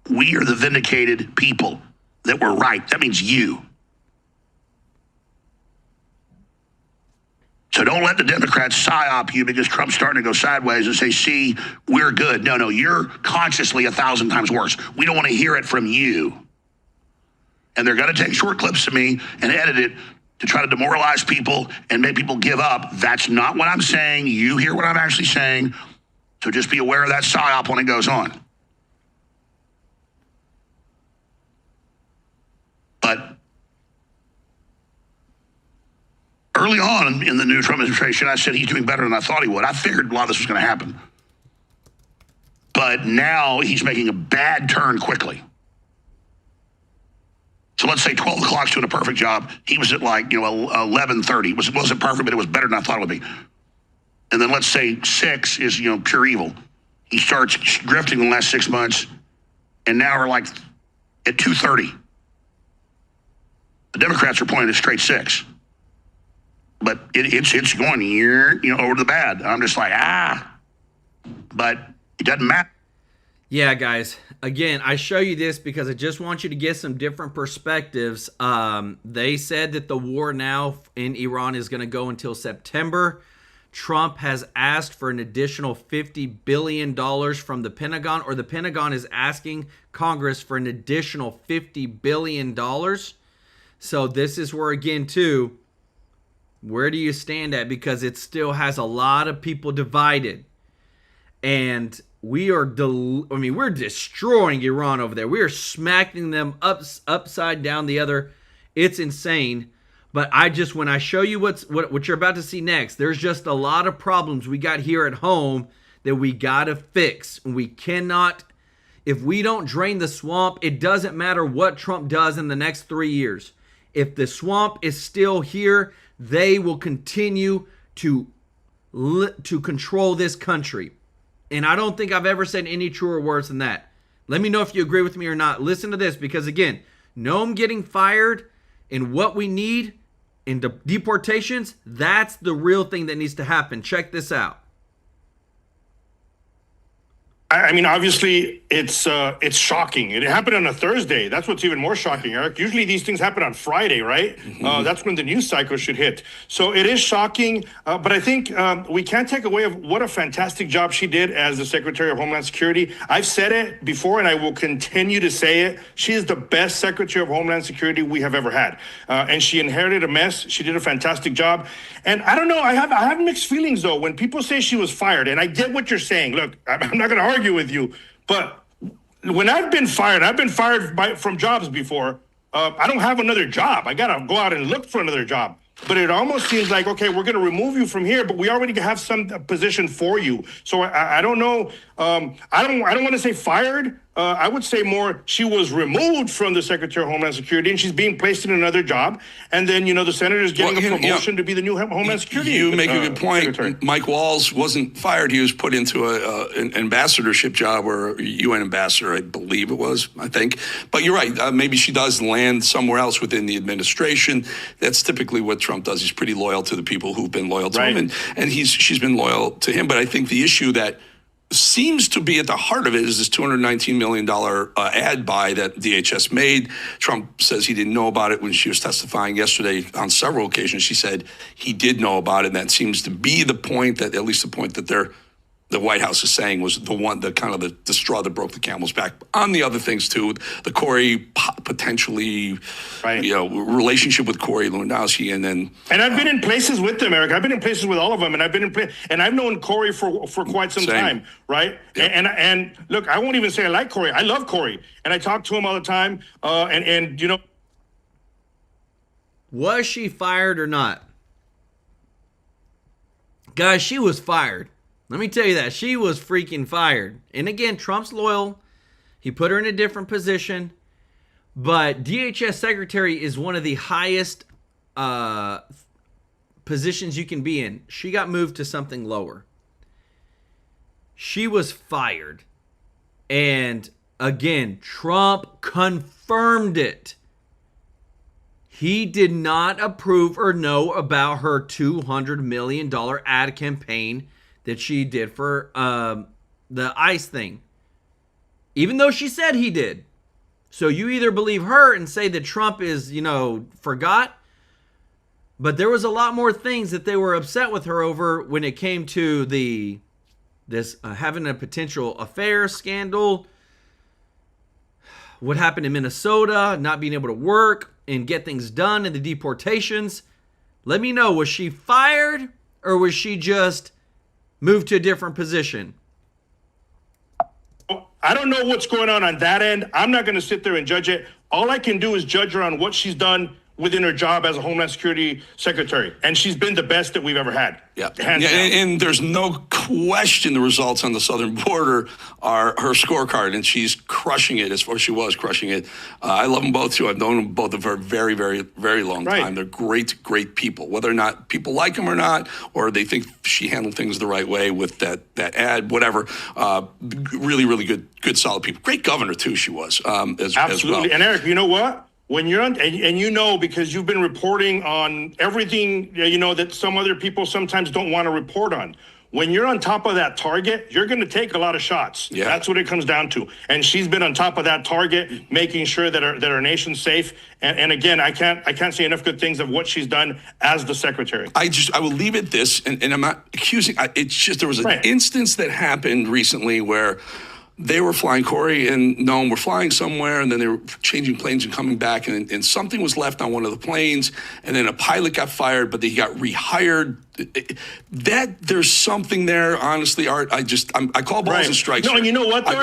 We are the vindicated people that were right. That means you. So don't let the Democrats psyop you because Trump's starting to go sideways and say, see, we're good. No, you're consciously 1,000 times worse. We don't want to hear it from you. And they're going to take short clips of me and edit it to try to demoralize people and make people give up. That's not what I'm saying. You hear what I'm actually saying. So just be aware of that psyop when it goes on. But early on in the new Trump administration, I said he's doing better than I thought he would. I figured a lot of this was going to happen. But now he's making a bad turn quickly. So let's say 12 o'clock's doing a perfect job. He was at 11:30. It wasn't perfect, but it was better than I thought it would be. And then let's say 6 is, pure evil. He starts drifting in the last 6 months, and now we're at 2:30. The Democrats are pointing at straight 6. But it's going over the bad. I'm just like, but it doesn't matter. Yeah, guys. Again, I show you this because I just want you to get some different perspectives. They said that the war now in Iran is going to go until September. Trump has asked for an additional $50 billion from the Pentagon, or the Pentagon is asking Congress for an additional $50 billion. So this is where, again, too, where do you stand at? Because it still has a lot of people divided. And we are, we're destroying Iran over there. We are smacking them upside down the other. It's insane. But when I show you what you're about to see next, there's just a lot of problems we got here at home that we got to fix. We cannot, if we don't drain the swamp, it doesn't matter what Trump does in the next 3 years. If the swamp is still here, they will continue to control this country. And I don't think I've ever said any truer words than that. Let me know if you agree with me or not. Listen to this, because again, Gnome getting fired and what we need in deportations, that's the real thing that needs to happen. Check this out. I mean, obviously, it's shocking. It happened on a Thursday. That's what's even more shocking, Eric. Usually these things happen on Friday, right? Mm-hmm. That's when the news cycle should hit. So it is shocking, but I think we can't take away of what a fantastic job she did as the Secretary of Homeland Security. I've said it before, and I will continue to say it. She is the best Secretary of Homeland Security we have ever had. And she inherited a mess. She did a fantastic job. And I don't know, I have mixed feelings, though, when people say she was fired. And I get what you're saying. Look, I'm not going to argue with you, but when I've been fired from jobs before. I don't have another job. I got to go out and look for another job. but it almost seems like, okay, we're going to remove you from here, but we already have some position for you. So I don't know. I don't want to say fired. I would say more she was removed from the Secretary of Homeland Security and she's being placed in another job. And then, the senator's getting a promotion to be the new Homeland Security. You make a good point. Secretary. Mike Walls wasn't fired. He was put into an ambassadorship job, or a UN ambassador, I believe it was, I think. But you're right. Maybe she does land somewhere else within the administration. That's typically what Trump does. He's pretty loyal to the people who've been loyal to him. And she's been loyal to him. But I think the issue that seems to be at the heart of it is this $219 million ad buy that DHS made. Trump says he didn't know about it when she was testifying yesterday on several occasions. She said he did know about it, and that seems to be the point that, at least the point that the White House is saying was the straw that broke the camel's back. On the other things too, the Corey potentially, relationship with Corey Lewandowski, and I've been in places with them, Eric. I've been in places with all of them, and I've known Corey for quite some time, right? Yeah. And look, I won't even say I like Corey. I love Corey, and I talk to him all the time. Was she fired or not? Guys, she was fired. Let me tell you that. She was freaking fired. And again, Trump's loyal. He put her in a different position. But DHS secretary is one of the highest positions you can be in. She got moved to something lower. She was fired. And again, Trump confirmed it. He did not approve or know about her $200 million ad campaign that she did for the ICE thing. Even though she said he did. So you either believe her and say that Trump is, forgot. But there was a lot more things that they were upset with her over when it came to this having a potential affair scandal. What happened in Minnesota, not being able to work and get things done in the deportations. Let me know, was she fired or was she just moved to a different position? I don't know what's going on that end. I'm not going to sit there and judge it. All I can do is judge her on what she's done within her job as a Homeland Security Secretary. And she's been the best that we've ever had. Yeah. And there's no question the results on the southern border are her scorecard, and she's crushing it as far as she was crushing it. I love them both, too. I've known them both for a very, very, very long time. They're great, great people. Whether or not people like them or not, or they think she handled things the right way with that ad, whatever. Really, really good, solid people. Great governor, too, she was as well. And Eric, you know what? When you're on, and because you've been reporting on everything, that some other people sometimes don't want to report on. When you're on top of that target, you're going to take a lot of shots. Yeah. That's what it comes down to. And she's been on top of that target, making sure that our nation's safe. And again, I can't say enough good things of what she's done as the secretary. I will leave it this, and I'm not accusing. It's just there was an instance that happened recently where they were flying, Corey and Gnome were flying somewhere, and then they were changing planes and coming back, and something was left on one of the planes, and then a pilot got fired, but he got rehired. There's something there, honestly, Art. I call balls and strikes. No, and you know what, I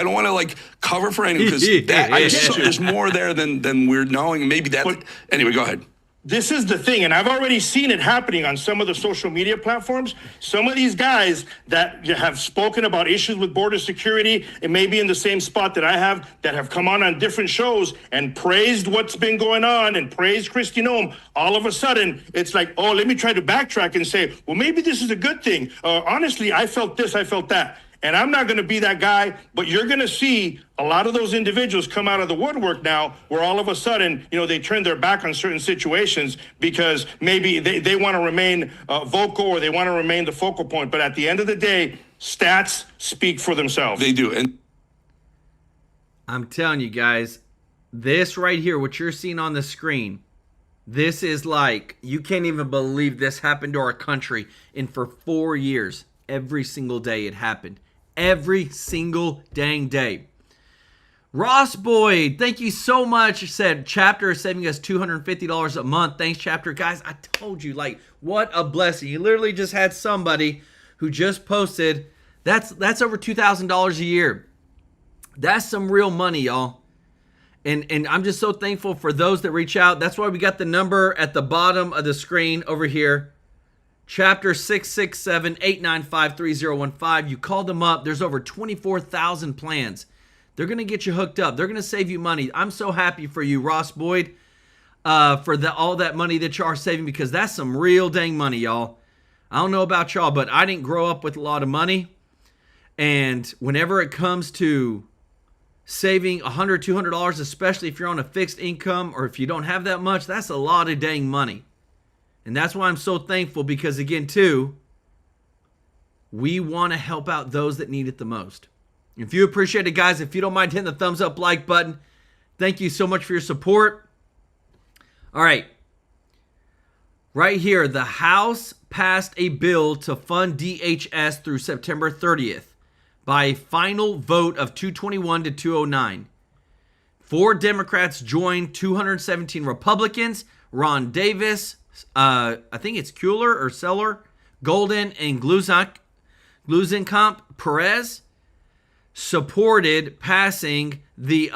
don't want to cover for anything, because there's more there than we're knowing. Maybe that. Anyway, go ahead. This is the thing, and I've already seen it happening on some of the social media platforms. Some of these guys that have spoken about issues with border security, and maybe in the same spot that I have, that have come on different shows and praised what's been going on and praised Kristi NOEM, all of a sudden, it's like, oh, let me try to backtrack and say, well, maybe this is a good thing. Honestly, I felt this, I felt that. And I'm not going to be that guy, but you're going to see a lot of those individuals come out of the woodwork now where all of a sudden, they turn their back on certain situations because maybe they want to remain vocal or they want to remain the focal point. But at the end of the day, stats speak for themselves. They do. And I'm telling you guys, this right here, what you're seeing on the screen, this is like, you can't even believe this happened to our country. And for 4 years, every single day it happened. Every single dang day. Ross Boyd, thank you so much. Said Chapter is saving us $250 a month. Thanks, Chapter. Guys, I told you, what a blessing. You literally just had somebody who just posted. That's over $2,000 a year. That's some real money, y'all. And I'm just so thankful for those that reach out. That's why we got the number at the bottom of the screen over here. Chapter 667-895-3015. You call them up. There's over 24,000 plans. They're going to get you hooked up. They're going to save you money. I'm so happy for you, Ross Boyd, for all that money that you are saving, because that's some real dang money, y'all. I don't know about y'all, but I didn't grow up with a lot of money. And whenever it comes to saving $100, $200, especially if you're on a fixed income or if you don't have that much, that's a lot of dang money. And that's why I'm so thankful, because again, too, we want to help out those that need it the most. If you appreciate it, guys, if you don't mind hitting the thumbs up like button, thank you so much for your support. All right. Right here, the House passed a bill to fund DHS through September 30th by a final vote of 221 to 209. 4 Democrats joined 217 Republicans. Ron Davis, I think it's Kuehler or Seller, Golden, and Glusenkamp Perez supported passing the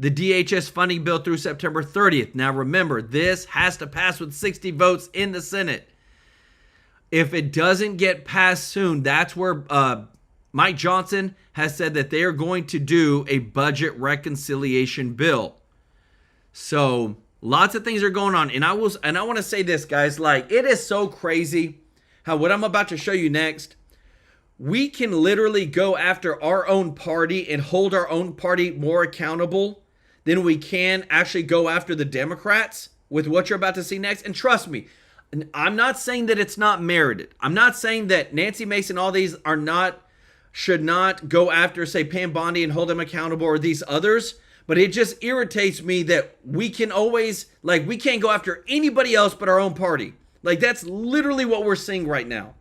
DHS funding bill through September 30th. Now remember, this has to pass with 60 votes in the Senate. If it doesn't get passed soon, that's where Mike Johnson has said that they are going to do a budget reconciliation bill. So lots of things are going on. And I want to say this, guys, like, it is so crazy how what I'm about to show you next, we can literally go after our own party and hold our own party more accountable than we can actually go after the Democrats with what you're about to see next. And trust me, I'm not saying that it's not merited. I'm not saying that Nancy Mason, all these should not go after, say, Pam Bondi and hold them accountable, or these others. But it just irritates me that we can always, like, we can't go after anybody else but our own party. Like, that's literally what we're seeing right now.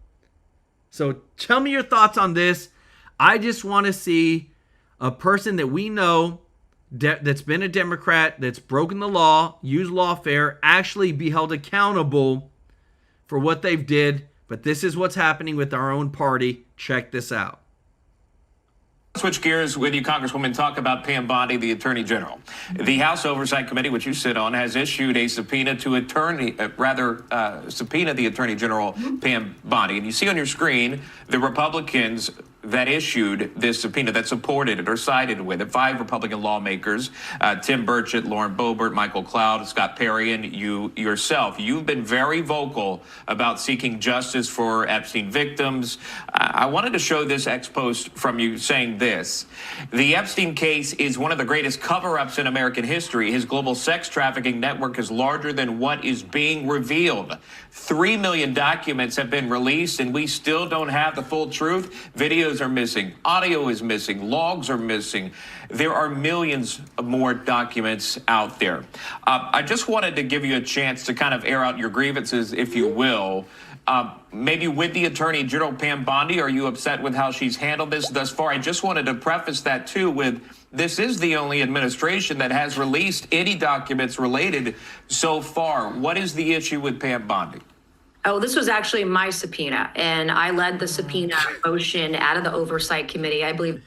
So tell me your thoughts on this. I just want to see a person that we know that's been a Democrat, that's broken the law, used lawfare, actually be held accountable for what they've did. But this is what's happening with our own party. Check this out. Switch gears with you, Congresswoman. Talk about Pam Bondi, the Attorney General. The House Oversight Committee, which you sit on, has issued a subpoena to subpoena the Attorney General, Pam Bondi. And you see on your screen the Republicans that issued this subpoena, that supported it or sided with it. 5 Republican lawmakers, Tim Burchett, Lauren Boebert, Michael Cloud, Scott Perry, and you yourself. You've been very vocal about seeking justice for Epstein victims. I wanted to show this ex post from you saying this. The Epstein case is one of the greatest cover-ups in American history. His global sex trafficking network is larger than what is being revealed. 3 million documents have been released, and we still don't have the full truth. Videos are missing, audio is missing, logs are missing. There are millions of more documents out there. I just wanted to give you a chance to kind of air out your grievances, if you will. Maybe with the Attorney General, Pam Bondi, are you upset with how she's handled this thus far? I just wanted to preface that, too, with this is the only administration that has released any documents related so far. What is the issue with Pam Bondi? Oh, this was actually my subpoena, and I led the subpoena motion out of the Oversight Committee, I believe.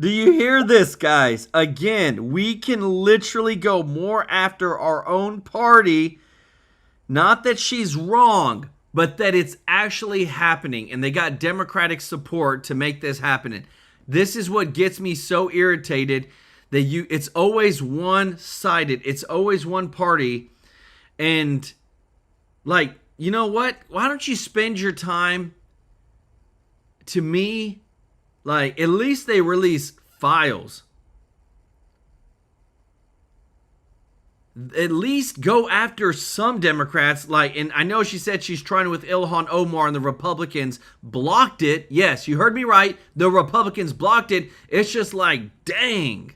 Do you hear this, guys? Again, we can literally go more after our own party. Not that she's wrong, but that it's actually happening, and they got Democratic support to make this happen. This is what gets me so irritated, that it's always one-sided. It's always one party. And, like, you know what? Why don't you spend your time, to me, like, at least they release files. At least go after some Democrats, like, and I know she said she's trying with Ilhan Omar and the Republicans blocked it. Yes, you heard me right. The Republicans blocked it. It's just like, dang.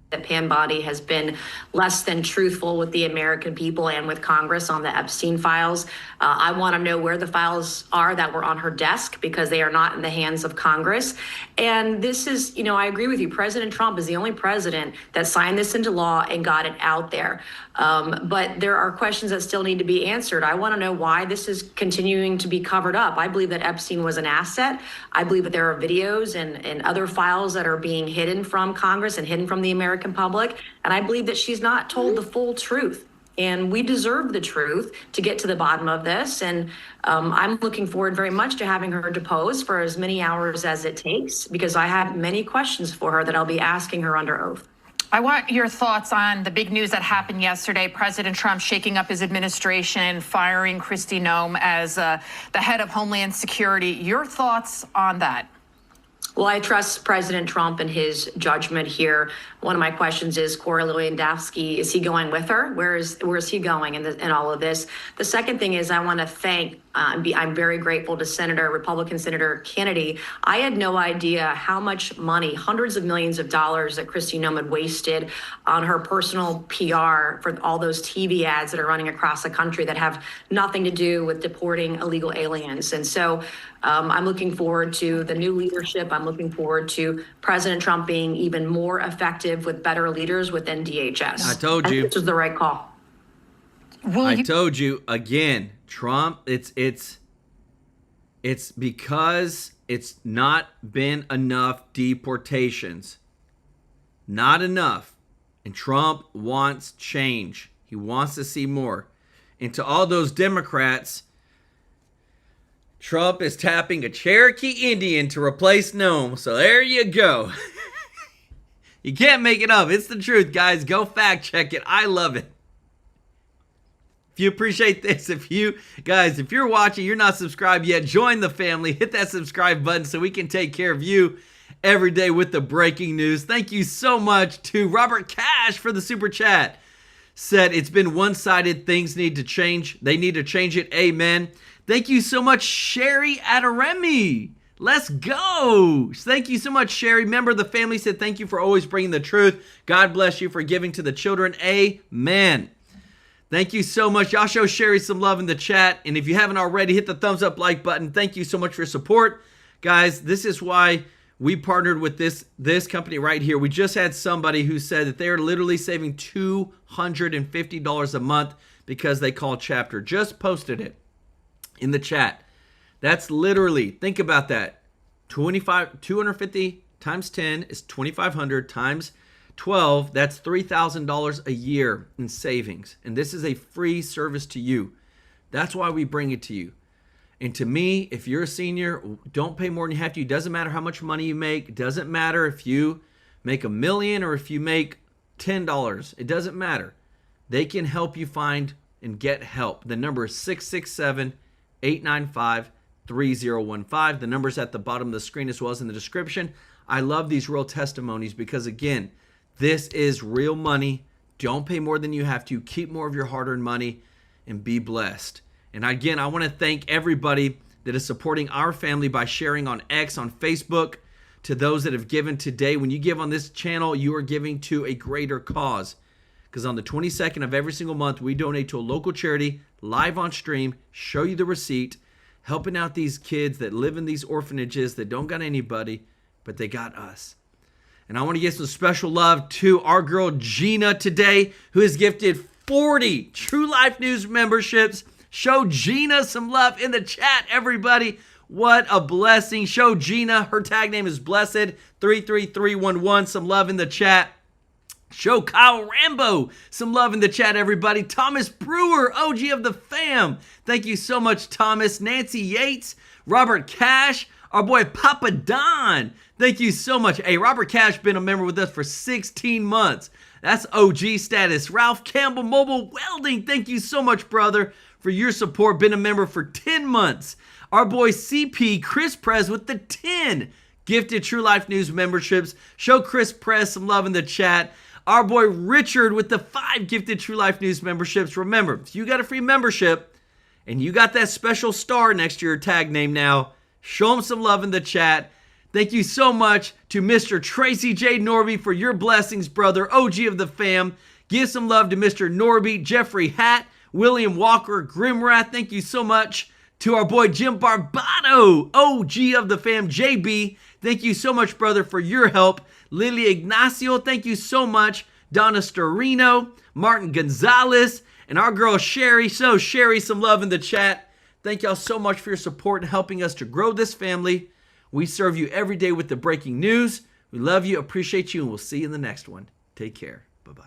that Pam Bondi has been less than truthful with the American people and with Congress on the Epstein files. I want to know where the files are that were on her desk, because they are not in the hands of Congress. And this is, you know, I agree with you. President Trump is the only president that signed this into law and got it out there. But there are questions that still need to be answered. I want to know why this is continuing to be covered up. I believe that Epstein was an asset. I believe that there are videos and other files that are being hidden from Congress and hidden from the American public. And I believe that she's not told the full truth. And we deserve the truth to get to the bottom of this. And I'm looking forward very much to having her deposed for as many hours as it takes, because I have many questions for her that I'll be asking her under oath. I want your thoughts on the big news that happened yesterday. President Trump shaking up his administration, firing Kristi NOEM as the head of Homeland Security. Your thoughts on that? Well, I trust President Trump and his judgment here. One of my questions is, Corey Lewandowski, is he going with her? Where is he going in all of this? The second thing is, I want to thank, I'm very grateful to Republican Senator Kennedy. I had no idea how much money, hundreds of millions of dollars, that Kristi NOEM had wasted on her personal PR for all those TV ads that are running across the country that have nothing to do with deporting illegal aliens. And so I'm looking forward to the new leadership. I'm looking forward to President Trump being even more effective with better leaders within DHS. I told you. This was the right call. I told you again, Trump, it's because it's not been enough deportations. Not enough. And Trump wants change. He wants to see more. And to all those Democrats, Trump is tapping a Cherokee Indian to replace NOEM. So there you go. You can't make it up. It's the truth, guys. Go fact check it. I love it. If you appreciate this, if you're watching, you're not subscribed yet, join the family. Hit that subscribe button so we can take care of you every day with the breaking news. Thank you so much to Robert Cash for the super chat. Said it's been one-sided. Things need to change. They need to change it. Amen. Thank you so much, Sherry Adaremi. Let's go. Thank you so much, Sherry. Member of the family said thank you for always bringing the truth. God bless you for giving to the children. Amen. Thank you so much. Y'all show Sherry some love in the chat. And if you haven't already, hit the thumbs up like button. Thank you so much for your support. Guys, this is why we partnered with this company right here. We just had somebody who said that they're literally saving $250 a month because they call Chapter. Just posted it in the chat. That's literally, think about that. 250 times 10 is 2,500 times 12. That's $3,000 a year in savings. And this is a free service to you. That's why we bring it to you. And to me, if you're a senior, don't pay more than you have to. It doesn't matter how much money you make. It doesn't matter if you make $1 million or if you make $10. It doesn't matter. They can help you find and get help. The number is 667-895-3015. The number's at the bottom of the screen as well as in the description. I love these real testimonies because, again, this is real money. Don't pay more than you have to. Keep more of your hard-earned money and be blessed. And again, I want to thank everybody that is supporting our family by sharing on X, on Facebook, to those that have given today. When you give on this channel, you are giving to a greater cause. Because on the 22nd of every single month, we donate to a local charity, live on stream, show you the receipt, helping out these kids that live in these orphanages that don't got anybody, but they got us. And I want to give some special love to our girl Gina today, who has gifted 40 TrueLife News memberships. Show Gina some love in the chat, everybody. What a blessing. Show Gina. Her tag name is Blessed33311. Some love in the chat. Show Kyle Rambo some love in the chat, everybody. Thomas Brewer, OG of the fam. Thank you so much, Thomas. Nancy Yates, Robert Cash, our boy Papa Don. Thank you so much. Hey, Robert Cash been a member with us for 16 months. That's OG status. Ralph Campbell Mobile Welding. Thank you so much, brother, for your support. Been a member for 10 months. Our boy CP Chris Prez with the 10 gifted TrueLife News memberships. Show Chris Prez some love in the chat. Our boy Richard with the 5 gifted TrueLife News memberships. Remember, if you got a free membership and you got that special star next to your tag name now, show them some love in the chat. Thank you so much to Mr. Tracy J. Norby for your blessings, brother, OG of the fam. Give some love to Mr. Norby, Jeffrey Hatt, William Walker, Grimrath. Thank you so much to our boy Jim Barbato, OG of the fam, JB. Thank you so much, brother, for your help. Lily Ignacio, thank you so much. Donna Storino, Martin Gonzalez, and our girl Sherry. So, Sherry, some love in the chat. Thank y'all so much for your support and helping us to grow this family. We serve you every day with the breaking news. We love you, appreciate you, and we'll see you in the next one. Take care. Bye-bye.